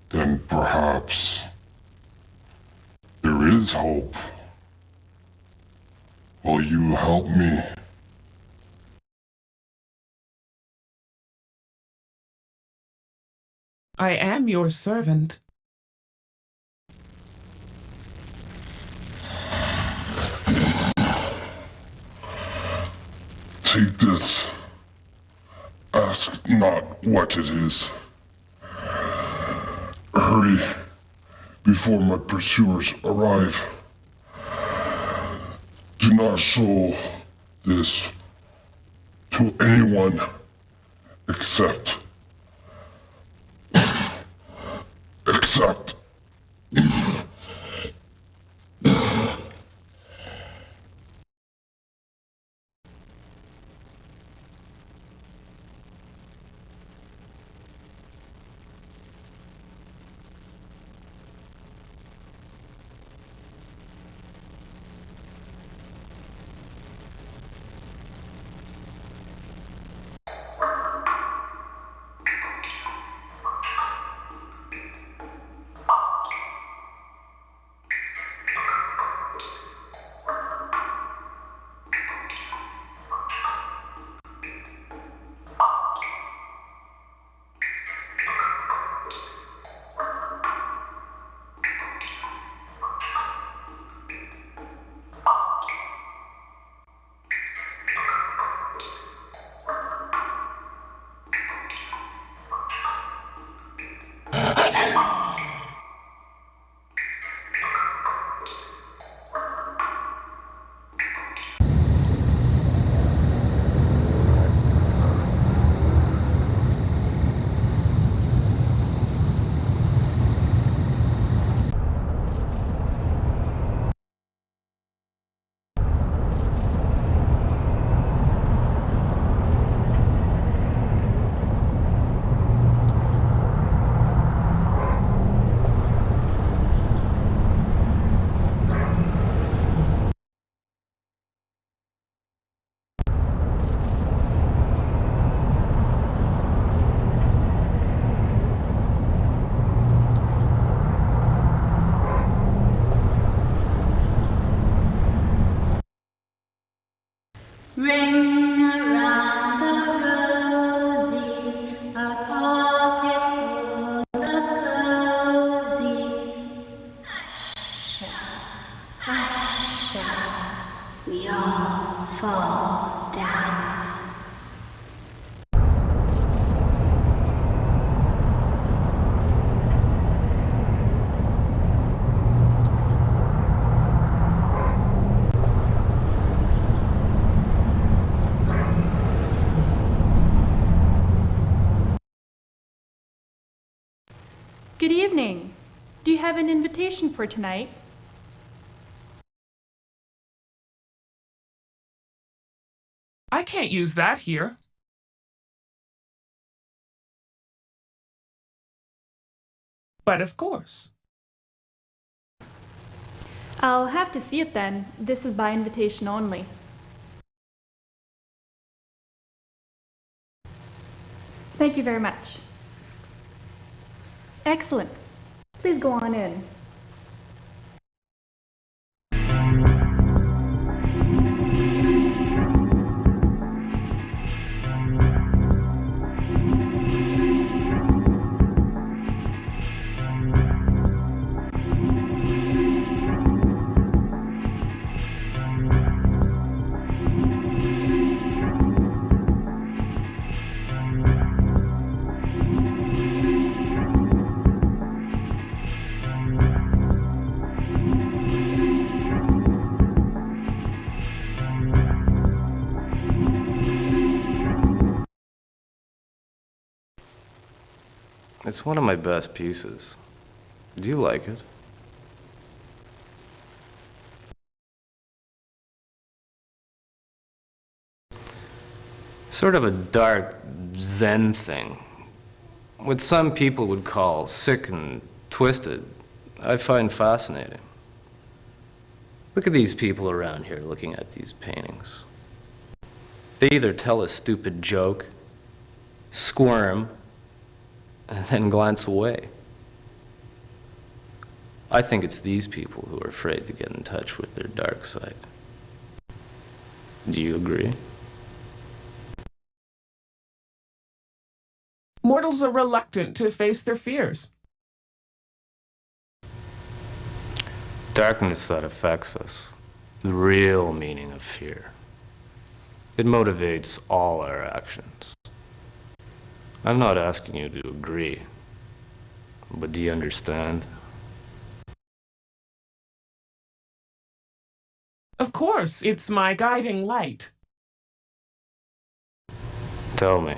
then perhaps there is hope. Will you help me? I am your servant. Take this. Ask not what it is. Hurry, before my pursuers arrive. Do not show this to anyone except Good evening. Do you have an invitation for tonight? I can't use that here. But of course. I'll have to see it then. This is by invitation only. Thank you very much. Excellent. Please go on in. It's one of my best pieces. Do you like it? Sort of a dark Zen thing. What some people would call sick and twisted, I find fascinating. Look at these people around here looking at these paintings. They either tell a stupid joke, squirm, and then glance away. I think it's these people who are afraid to get in touch with their dark side. Do you agree? Mortals are reluctant to face their fears. Darkness that affects us, the real meaning of fear. It motivates all our actions. I'm not asking you to agree, but do you understand? Of course, it's my guiding light. Tell me,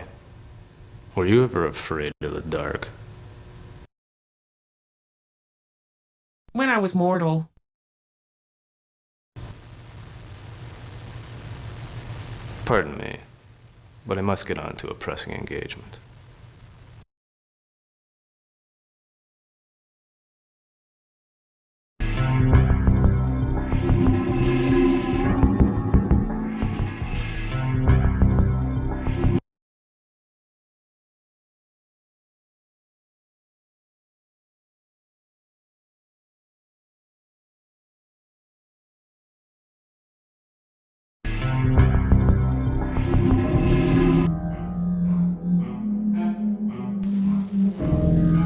were you ever afraid of the dark? When I was mortal. Pardon me, but I must get on to a pressing engagement.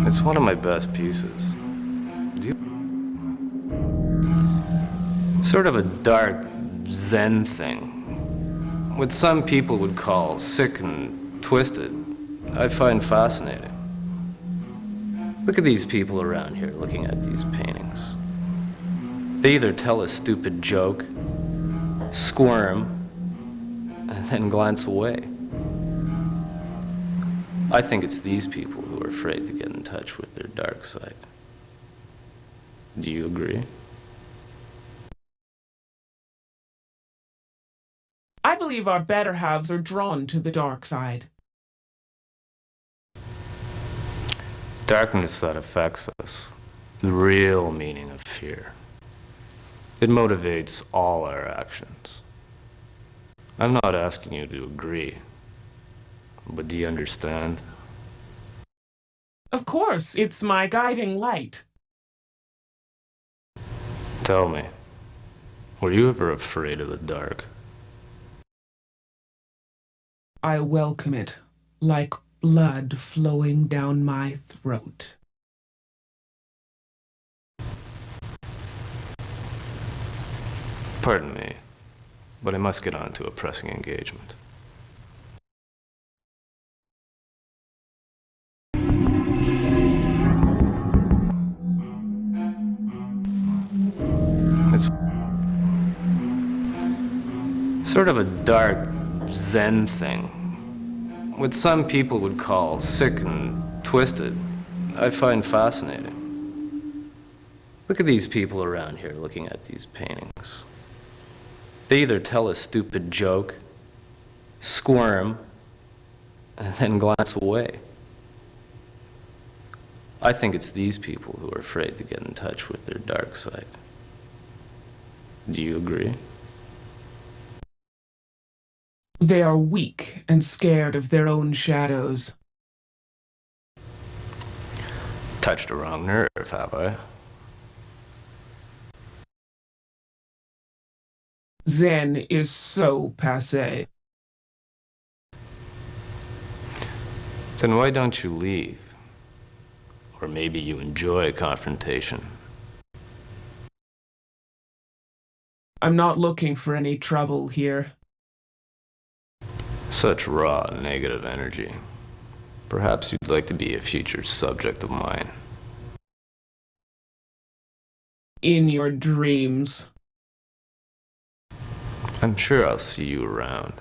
It's one of my best pieces. Do you... Sort of a dark Zen thing. What some people would call sick and twisted, I find fascinating. Look at these people around here looking at these paintings. They either tell a stupid joke, squirm, and then glance away. I think it's these people who are afraid to get in touch with their dark side. Do you agree? I believe our better halves are drawn to the dark side. Darkness that affects us, the real meaning of fear. It motivates all our actions. I'm not asking you to agree, but do you understand? Of course, it's my guiding light. Tell me, were you ever afraid of the dark? I welcome it, like blood flowing down my throat. Pardon me, but I must get on to a pressing engagement. It's sort of a dark Zen thing. What some people would call sick and twisted, I find fascinating. Look at these people around here looking at these paintings. They either tell a stupid joke, squirm, and then glance away. I think it's these people who are afraid to get in touch with their dark side. Do you agree? They are weak and scared of their own shadows. Touched a wrong nerve, have I? Zen is so passé. Then why don't you leave? Or maybe you enjoy confrontation. I'm not looking for any trouble here. Such raw, negative energy. Perhaps you'd like to be a future subject of mine. In your dreams. I'm sure I'll see you around,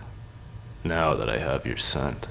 now that I have your scent.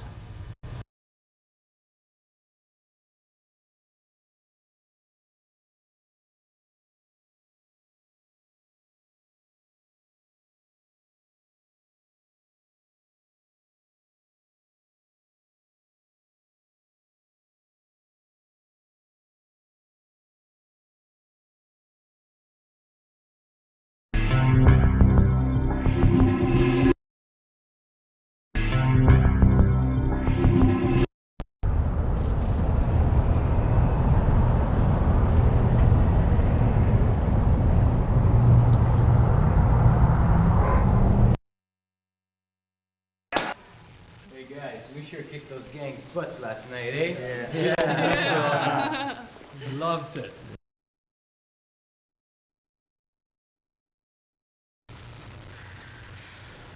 Hey guys, we sure kicked those gangs' butts last night, eh? Yeah. Loved it.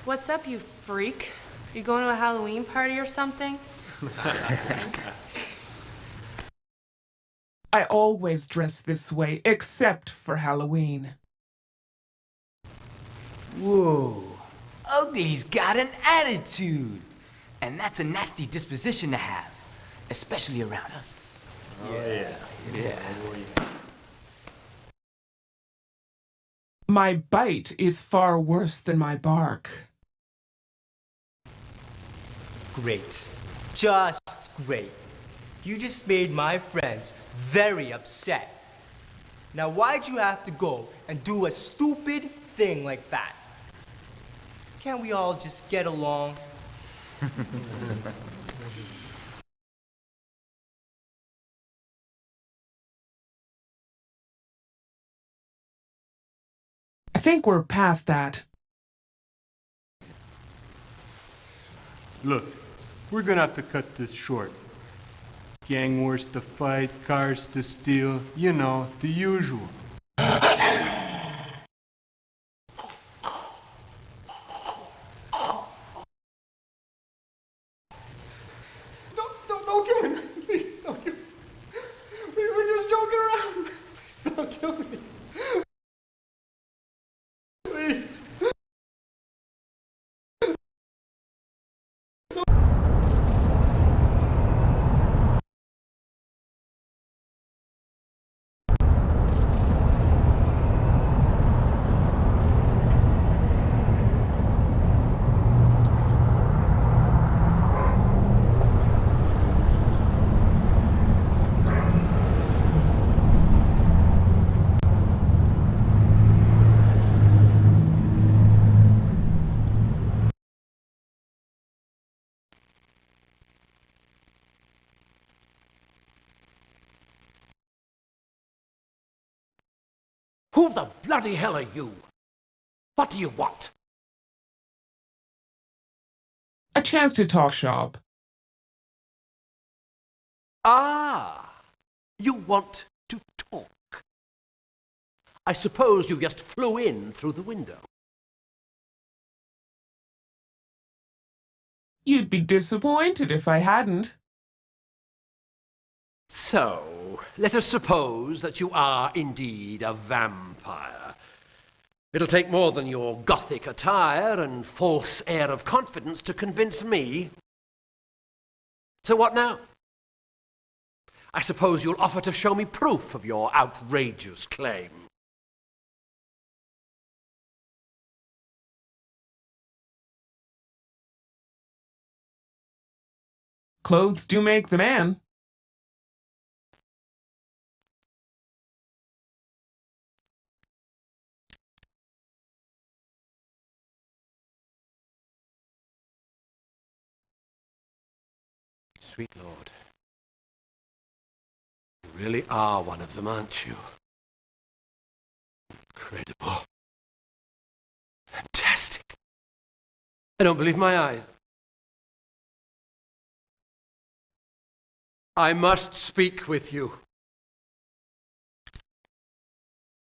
What's up, you freak? You going to a Halloween party or something? I always dress this way, except for Halloween. Whoa. Ugly's got an attitude. And that's a nasty disposition to have, especially around us. Oh, yeah. Yeah. My bite is far worse than my bark. Great. Just great. You just made my friends very upset. Now, why'd you have to go and do a stupid thing like that? Can't we all just get along? I think we're past that. Look, we're gonna have to cut this short. Gang wars to fight, cars to steal, you know, the usual. Don't kill me! Please don't kill me! We were just joking around! Please don't kill me! Please! Who the bloody hell are you? What do you want? A chance to talk shop. Ah, you want to talk. I suppose you just flew in through the window. You'd be disappointed if I hadn't. So, let us suppose that you are indeed a vampire. It'll take more than your Gothic attire and false air of confidence to convince me. So what now? I suppose you'll offer to show me proof of your outrageous claim. Clothes do make the man. Sweet Lord. You really are one of them, aren't you? Incredible. Fantastic. I don't believe my eyes. I must speak with you.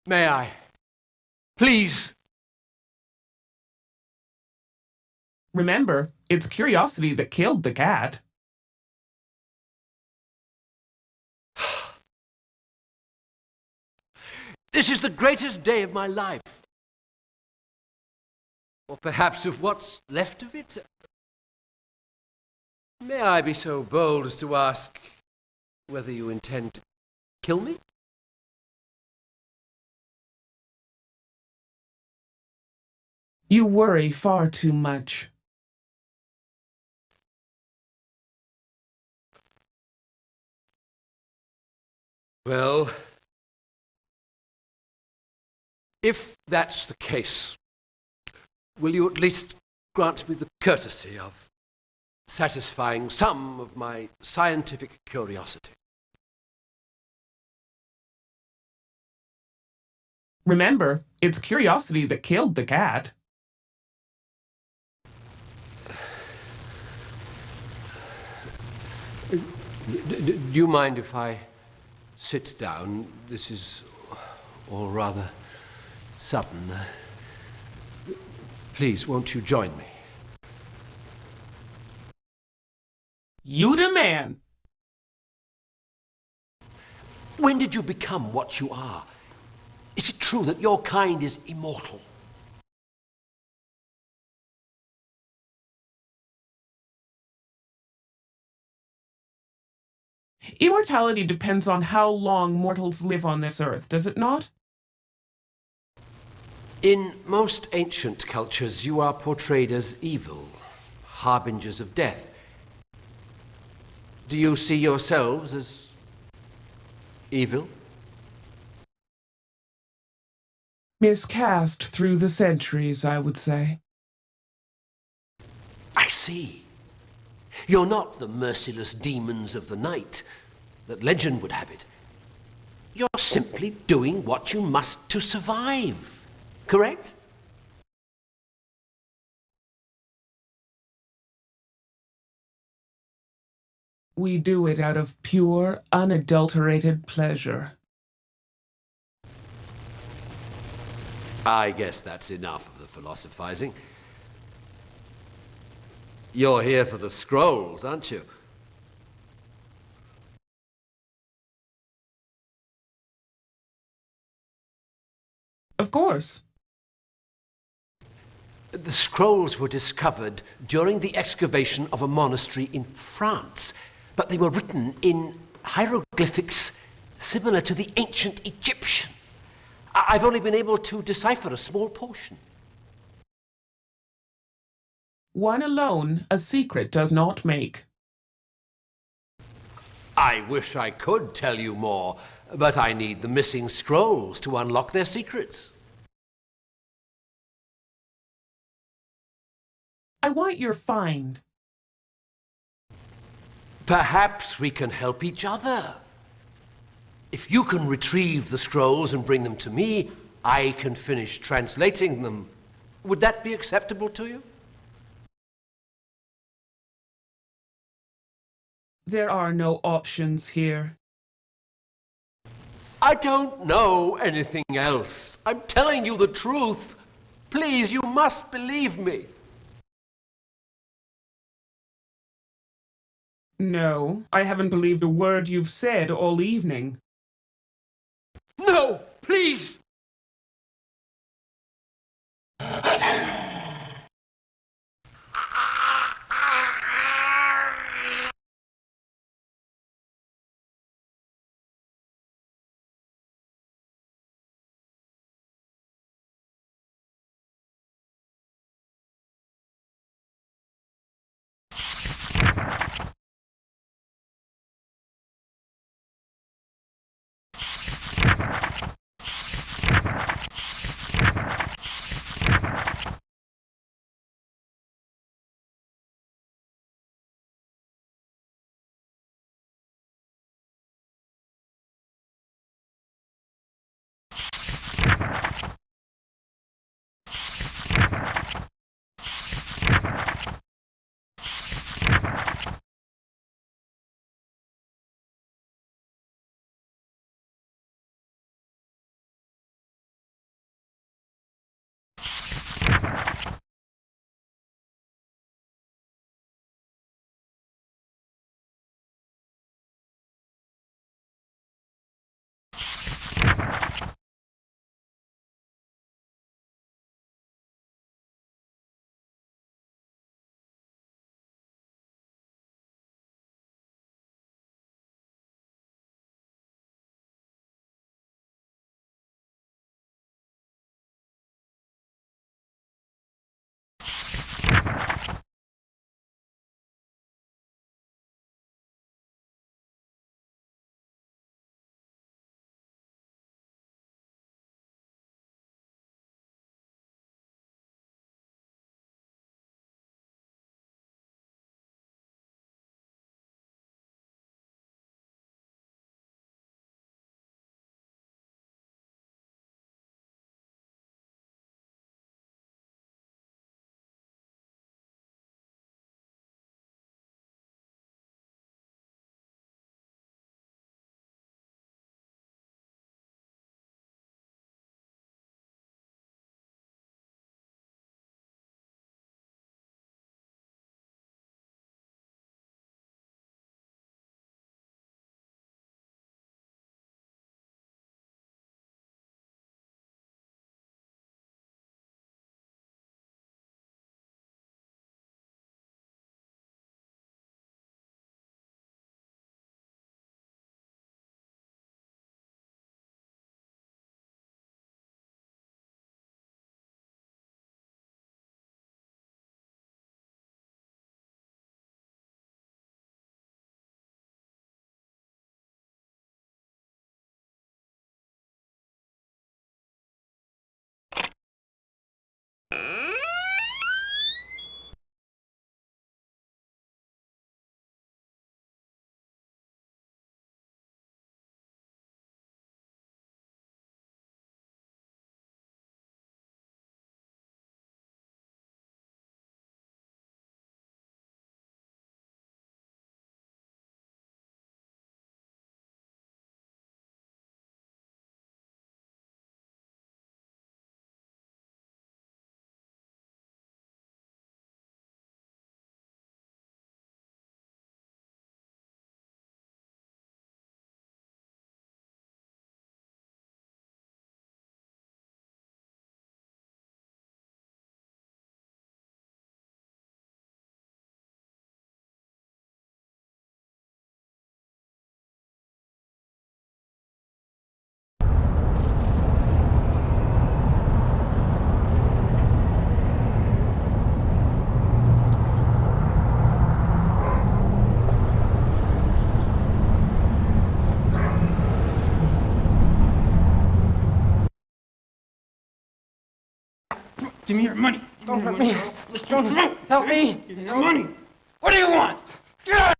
May I? Please. Remember, it's curiosity that killed the cat. This is the greatest day of my life. Or perhaps of what's left of it. May I be so bold as to ask whether you intend to kill me? You worry far too much. Well, if that's the case, will you at least grant me the courtesy of satisfying some of my scientific curiosity? Remember, it's curiosity that killed the cat. Do you mind if I sit down? This is all rather sudden. Please, won't you join me? You the man. When did you become what you are? Is it true that your kind is immortal? Immortality depends on how long mortals live on this earth, does it not? In most ancient cultures, you are portrayed as evil, harbingers of death. Do you see yourselves as evil? Miscast through the centuries, I would say. I see. You're not the merciless demons of the night that legend would have it. You're simply doing what you must to survive, correct? We do it out of pure, unadulterated pleasure. I guess that's enough of the philosophizing. You're here for the scrolls, aren't you? Of course. The scrolls were discovered during the excavation of a monastery in France, but they were written in hieroglyphics similar to the ancient Egyptian. I've only been able to decipher a small portion. One alone a secret does not make. I wish I could tell you more, but I need the missing scrolls to unlock their secrets. I want your find. Perhaps we can help each other. If you can retrieve the scrolls and bring them to me, I can finish translating them. Would that be acceptable to you? There are no options here. I don't know anything else. I'm telling you the truth. Please, you must believe me. No, I haven't believed a word you've said all evening. No, please! Give me your money. Don't hurt me. Help me. Give me your money. What do you want? Get out!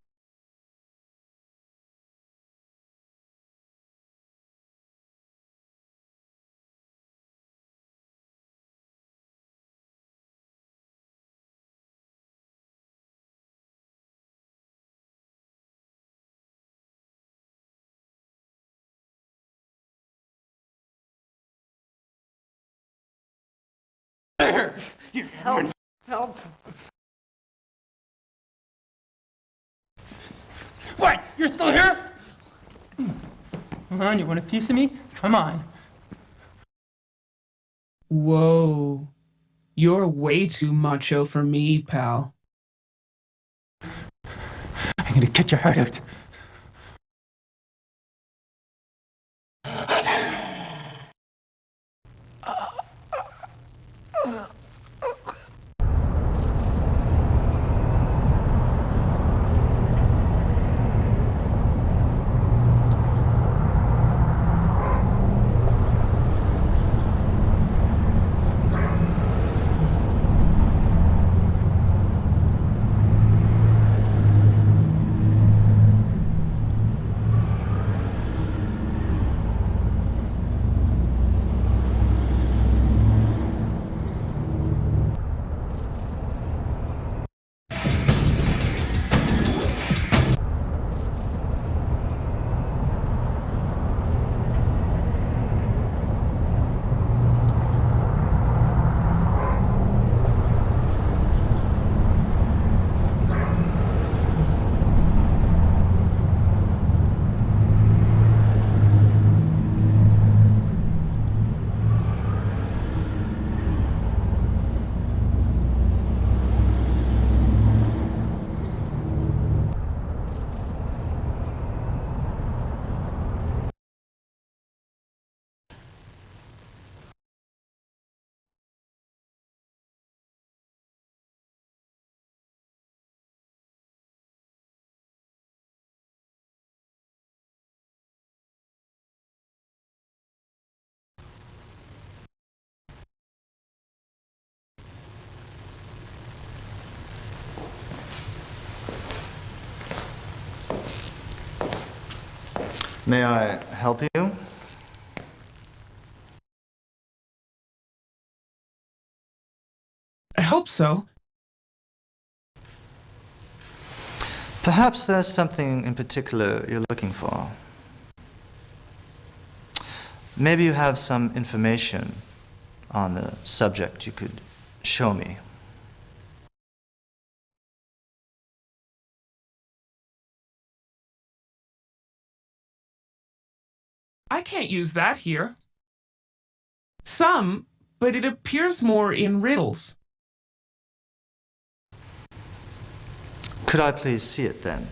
Help. Help. What? You're still here? Come on, you want a piece of me? Come on. Whoa. You're way too macho for me, pal. I'm gonna cut your heart out. May I help you? I hope so. Perhaps there's something in particular you're looking for. Maybe you have some information on the subject you could show me. I can't use that here. Some, but it appears more in riddles. Could I please see it then?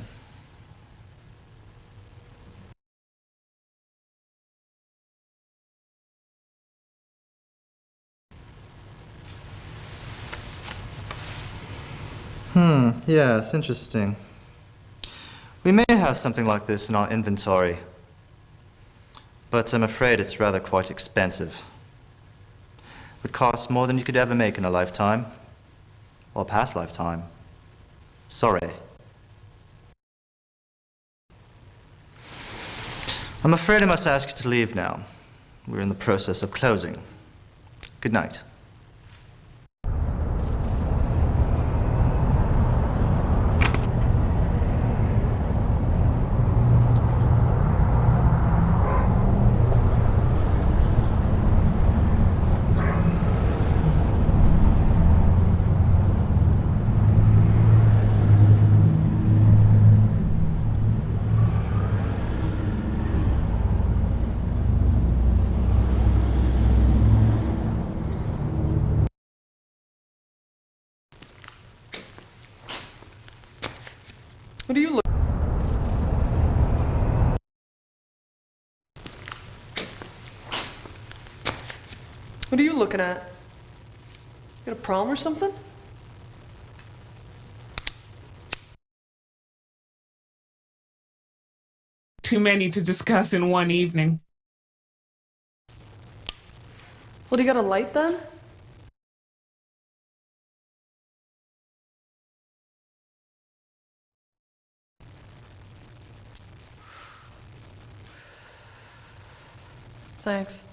Yes, interesting. We may have something like this in our inventory, but I'm afraid it's rather quite expensive. Would cost more than you could ever make in a lifetime, or past lifetime. Sorry. I'm afraid I must ask you to leave now. We're in the process of closing. Good night. What are you looking? What are you looking at? Got a problem or something? Too many to discuss in one evening. Well, do you got a light then? Thanks.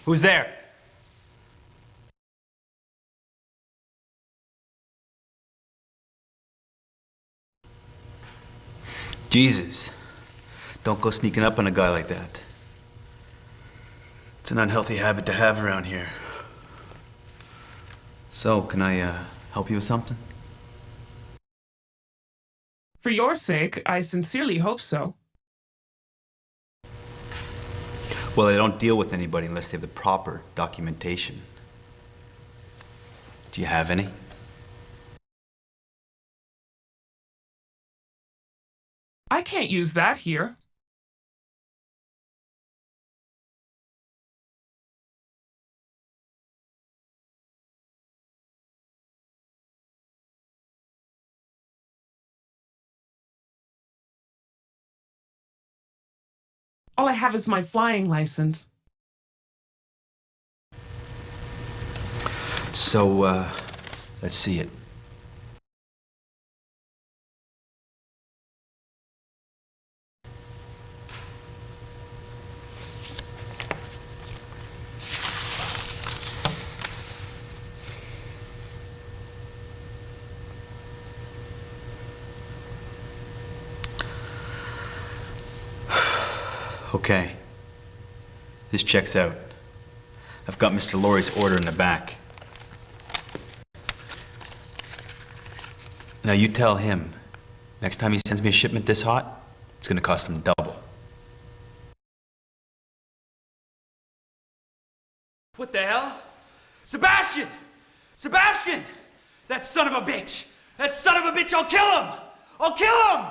Who's there? Jesus. Don't go sneaking up on a guy like that. It's an unhealthy habit to have around here. So, can I help you with something? For your sake, I sincerely hope so. Well, I don't deal with anybody unless they have the proper documentation. Do you have any? I can't use that here. All I have is my flying license. So, let's see it. Okay. This checks out. I've got Mr. Laurie's order in the back. Now you tell him, next time he sends me a shipment this hot, it's gonna cost him double. What the hell? Sebastian! Sebastian! That son of a bitch! That son of a bitch! I'll kill him! I'll kill him!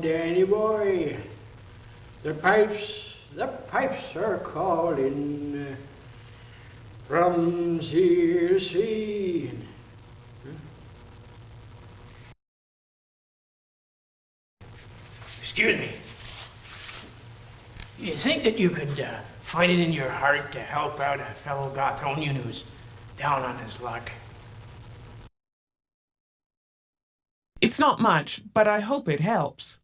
Danny boy, the pipes are calling from sea to sea. Excuse me. You think that you could find it in your heart to help out a fellow Gothonian who's down on his luck? It's not much, but I hope it helps.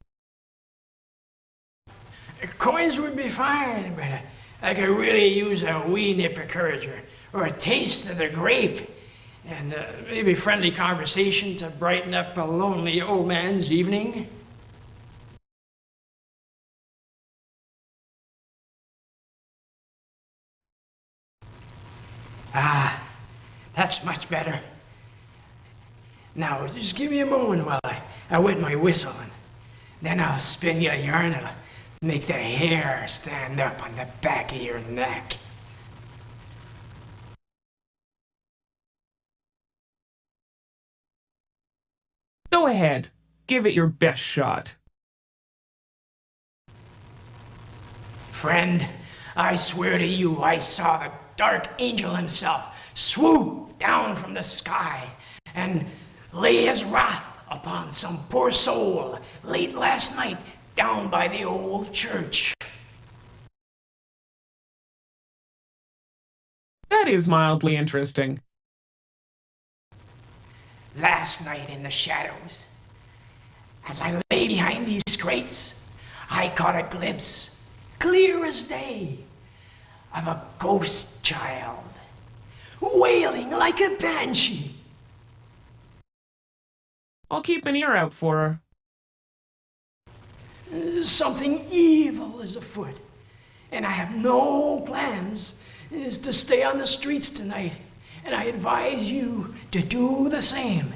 Coins would be fine, but I could really use a wee nip of courage or a taste of the grape and maybe friendly conversation to brighten up a lonely old man's evening. Ah, that's much better. Now, just give me a moment while I wet my whistle, and then I'll spin you a yarn that'll make the hair stand up on the back of your neck. Go ahead. Give it your best shot. Friend, I swear to you, I saw the dark angel himself swoop down from the sky and lay his wrath upon some poor soul late last night down by the old church. That is mildly interesting. Last night in the shadows, as I lay behind these crates, I caught a glimpse, clear as day, of a ghost child, wailing like a banshee. I'll keep an ear out for her. Something evil is afoot, and I have no plans is to stay on the streets tonight, and I advise you to do the same.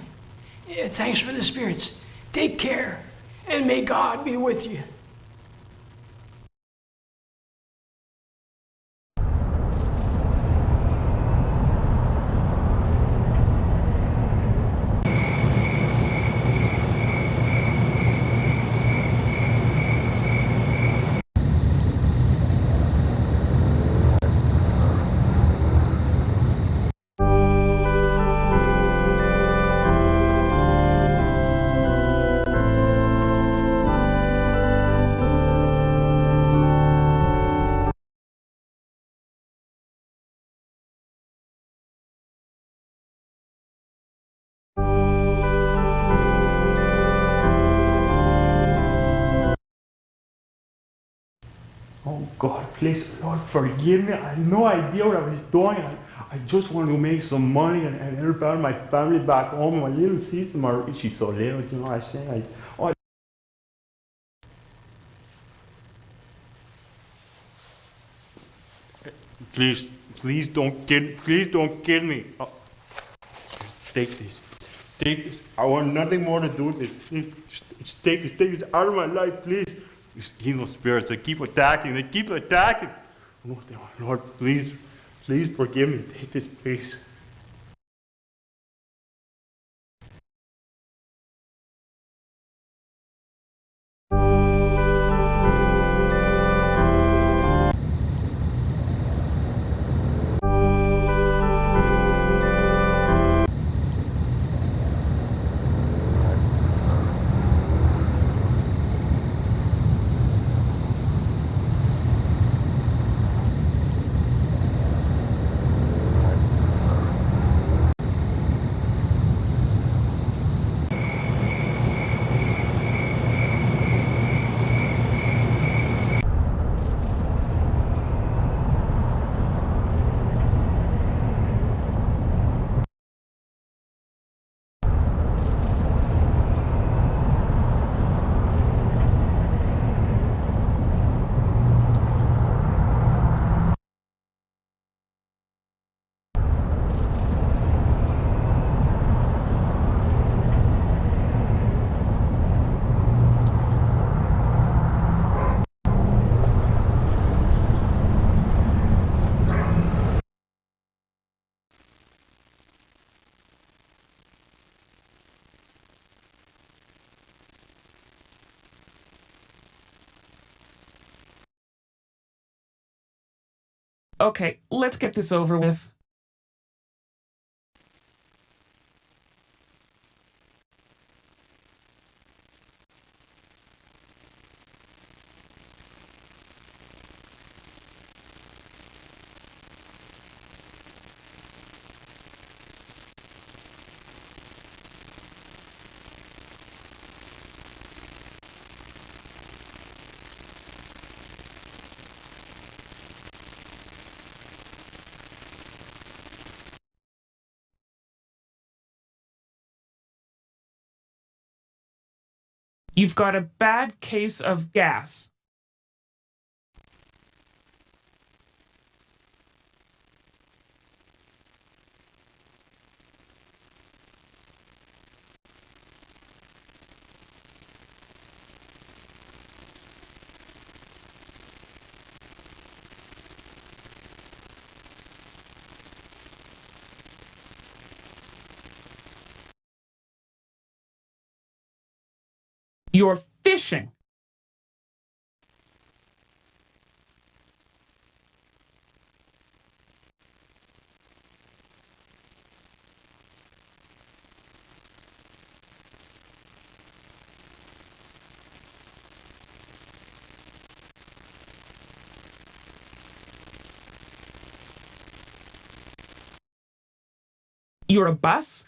Thanks for the spirits. Take care, and may God be with you. Oh God, please, Lord, forgive me. I had no idea what I was doing. I just want to make some money and help out my family back home. My little sister, she's so little, you know what I'm saying? Please don't kill me. Oh, take this. Take this. I want nothing more to do with it. Just take this out of my life, please. These evil spirits, they keep attacking. Lord, please forgive me. Take this, please. Okay, let's get this over with. You've got a bad case of gas. You're fishing. You're a bus?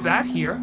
that here.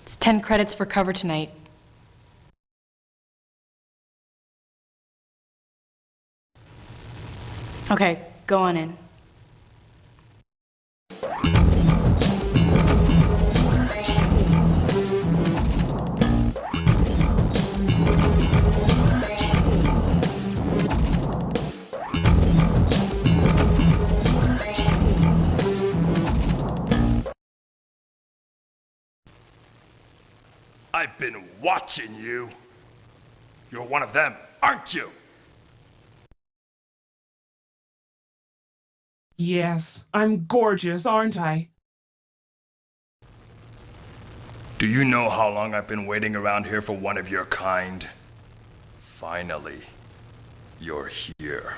It's 10 credits for cover tonight. Okay, go on in. I've been watching you. You're one of them, aren't you? Yes, I'm gorgeous, aren't I? Do you know how long I've been waiting around here for one of your kind? Finally, you're here.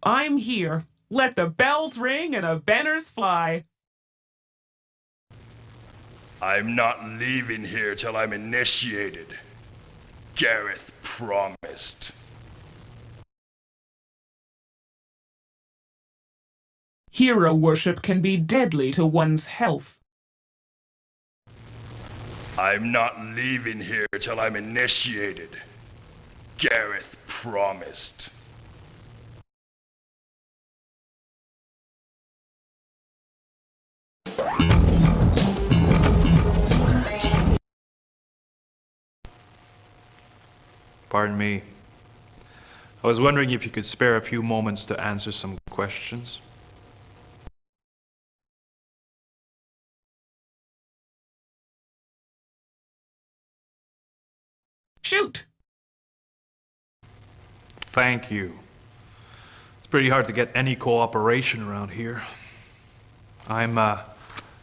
I'm here. Let the bells ring and the banners fly. I'm not leaving here till I'm initiated. Gareth promised. Hero worship can be deadly to one's health. I'm not leaving here till I'm initiated. Gareth promised. Pardon me. I was wondering if you could spare a few moments to answer some questions. Shoot! Thank you. pretty hard to get any cooperation around here. I'm,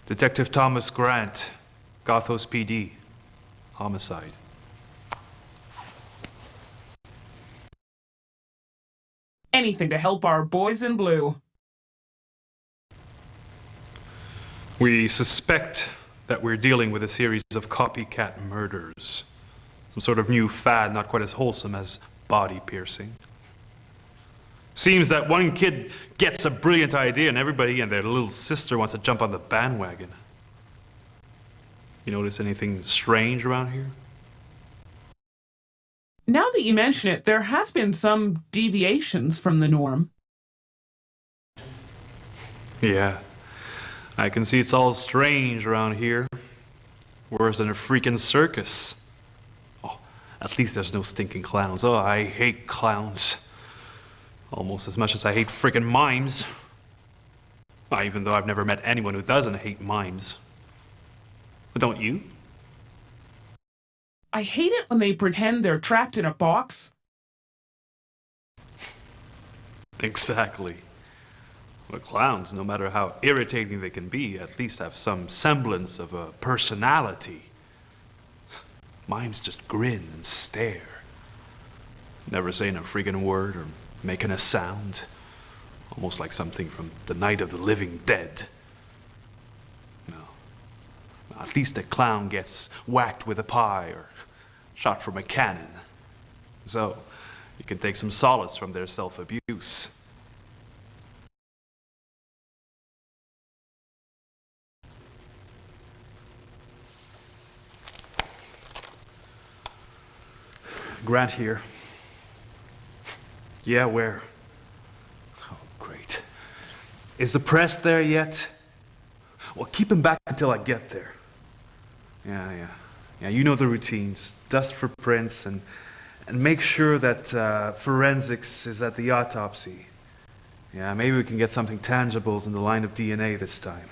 Detective Thomas Grant, Gothos PD. Homicide. Anything to help our boys in blue. We suspect that we're dealing with a series of copycat murders. Some sort of new fad, not quite as wholesome as body piercing. Seems that one kid gets a brilliant idea and everybody and their little sister wants to jump on the bandwagon. You notice anything strange around here? Now that you mention it, there has been some deviations from the norm. Yeah, I can see it's all strange around here. Worse than a freaking circus. Oh, at least there's no stinking clowns. Oh, I hate clowns. Almost as much as I hate freaking mimes. Even though I've never met anyone who doesn't hate mimes. But don't you? I hate it when they pretend they're trapped in a box. Exactly. But clowns, no matter how irritating they can be, at least have some semblance of a personality. Mimes just grin and stare. Never saying a freaking word or making a sound. Almost like something from the Night of the Living Dead. No. At least a clown gets whacked with a pie or shot from a cannon. So, you can take some solace from their self-abuse. Grant here. Yeah, where? Oh, great. Is the press there yet? Well, keep him back until I get there. Yeah, you know the routine. Just dust for prints and make sure that forensics is at the autopsy. Yeah, maybe we can get something tangible in the line of DNA this time.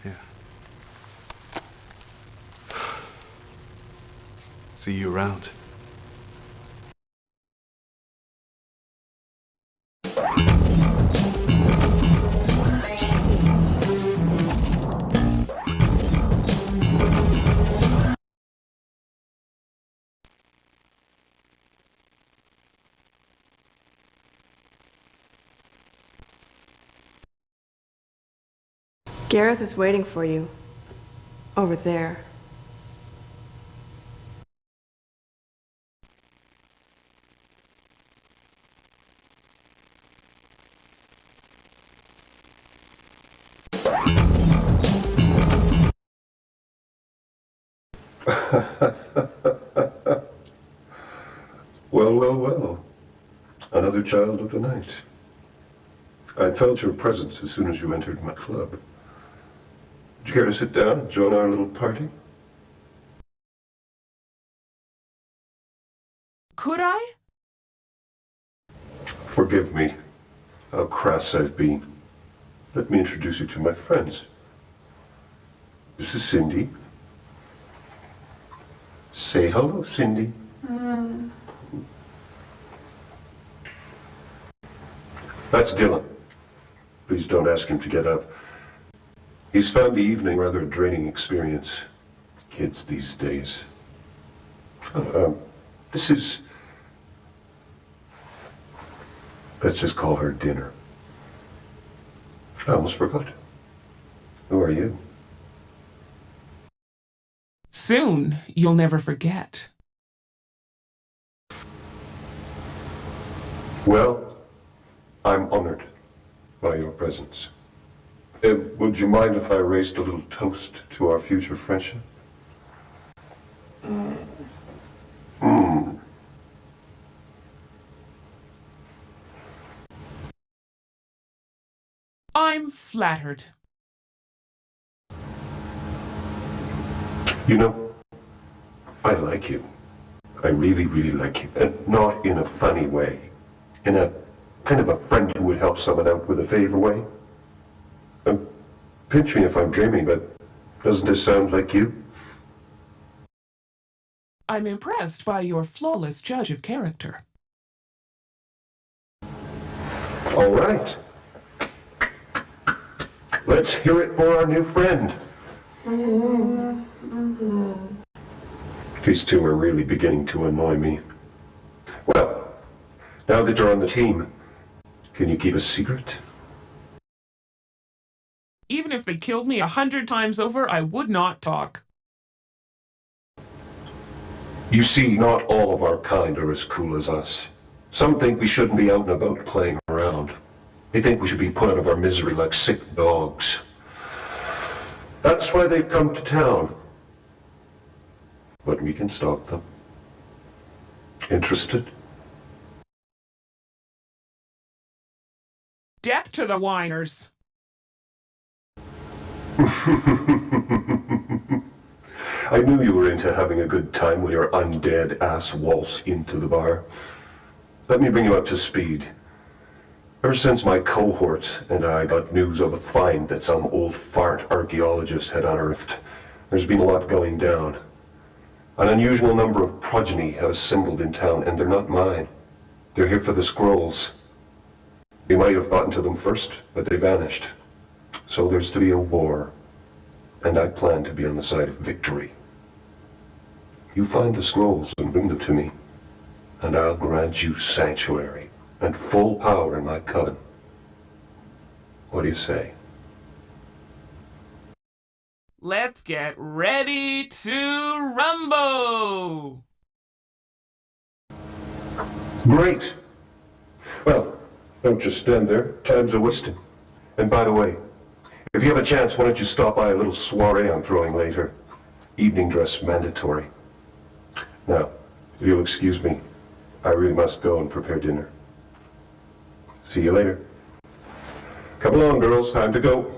Yeah. See you around. Gareth is waiting for you. Over there. Well. Another child of the night. I felt your presence as soon as you entered my club. Would you care to sit down and join our little party? Could I? Forgive me how crass I've been. Let me introduce you to my friends. This is Cindy. Say hello, Cindy. That's Dylan. Please don't ask him to get up. He's found the evening rather a draining experience. Kids these days. This is... Let's just call her dinner. I almost forgot. Who are you? Soon, you'll never forget. Well, I'm honored by your presence. Would you mind if I raised a little toast to our future friendship? I'm flattered. You know, I like you. I really, really like you. And not in a funny way. In a kind of a friend who would help someone out with a favor way. Pinch me if I'm dreaming, but doesn't this sound like you? I'm impressed by your flawless judge of character. All right. Let's hear it for our new friend. These two are really beginning to annoy me. Well, now that you're on the team, can you keep a secret? Even if they killed me 100 times over, I would not talk. You see, not all of our kind are as cool as us. Some think we shouldn't be out and about playing around. They think we should be put out of our misery like sick dogs. That's why they've come to town. But we can stop them. Interested? Death to the whiners. I knew you were into having a good time when your undead ass waltz into the bar. Let me bring you up to speed. Ever since my cohorts and I got news of a find that some old fart archaeologist had unearthed, there's been a lot going down. An unusual number of progeny have assembled in town, and they're not mine. They're here for the scrolls. We might have gotten to them first, but they vanished. So there's to be a war, and I plan to be on the side of victory. You find the scrolls and bring them to me, and I'll grant you sanctuary and full power in my coven. What do you say? Let's get ready to rumble! Great! Well, don't just stand there. Time's a-wasting. And by the way, if you have a chance, why don't you stop by a little soiree I'm throwing later? Evening dress mandatory. Now, if you'll excuse me, I really must go and prepare dinner. See you later. Come along, girls. Time to go.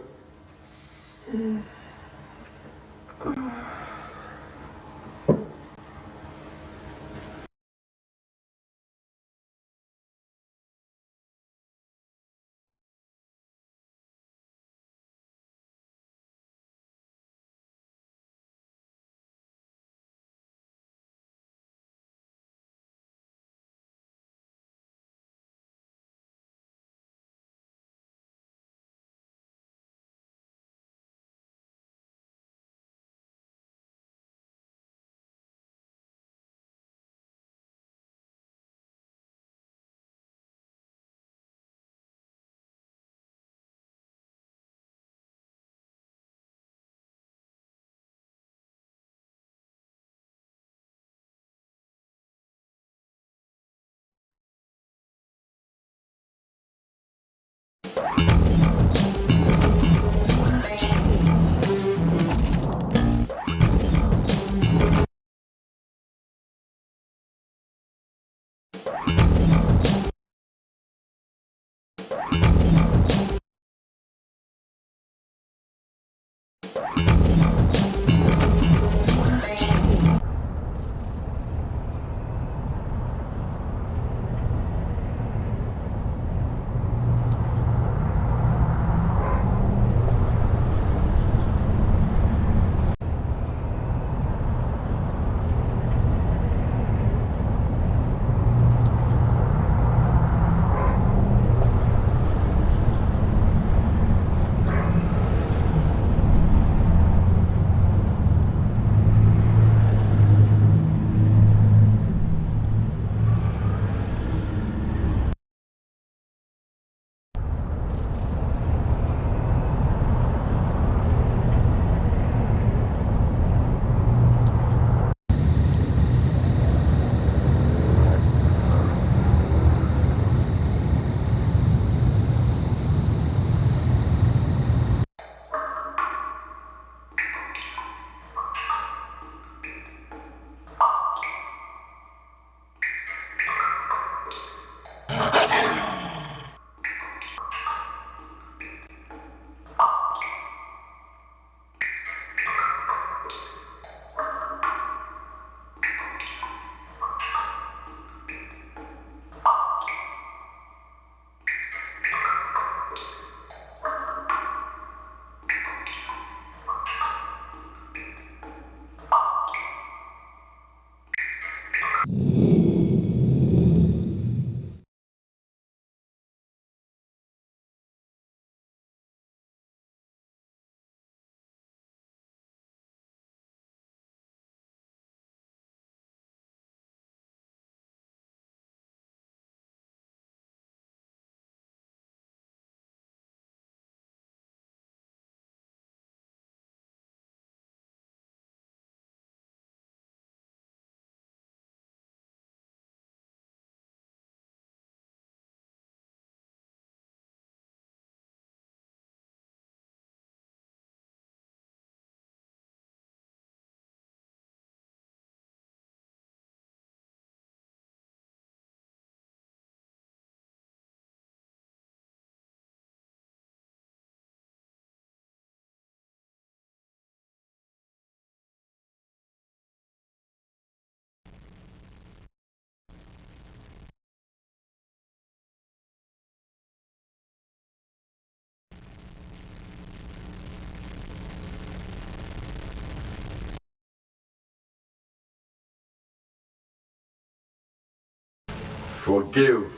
Forgive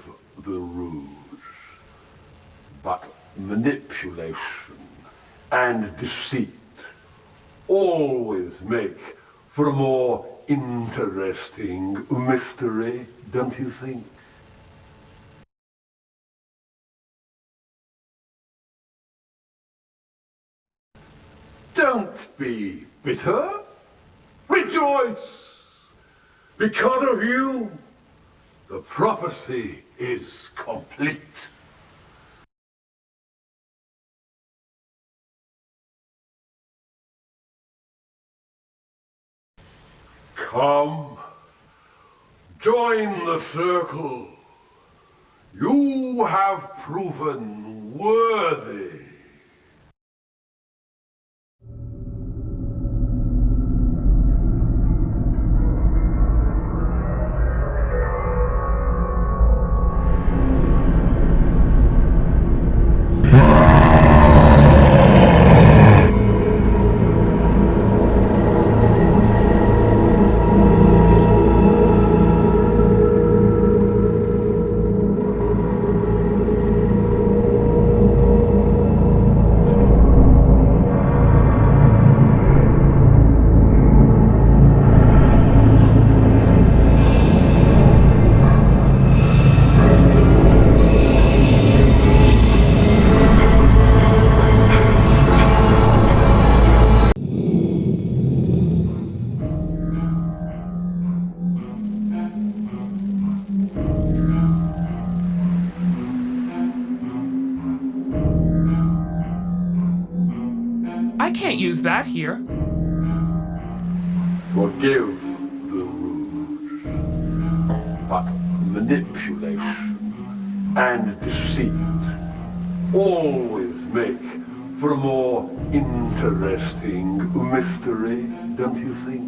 the ruse, but manipulation and deceit always make for a more interesting mystery, don't you think? Don't be bitter. Rejoice! Because of you, the prophecy is complete. Come, join the circle. You have proven worthy. I can't use that here. Forgive the ruse, but manipulation and deceit always make for a more interesting mystery, don't you think?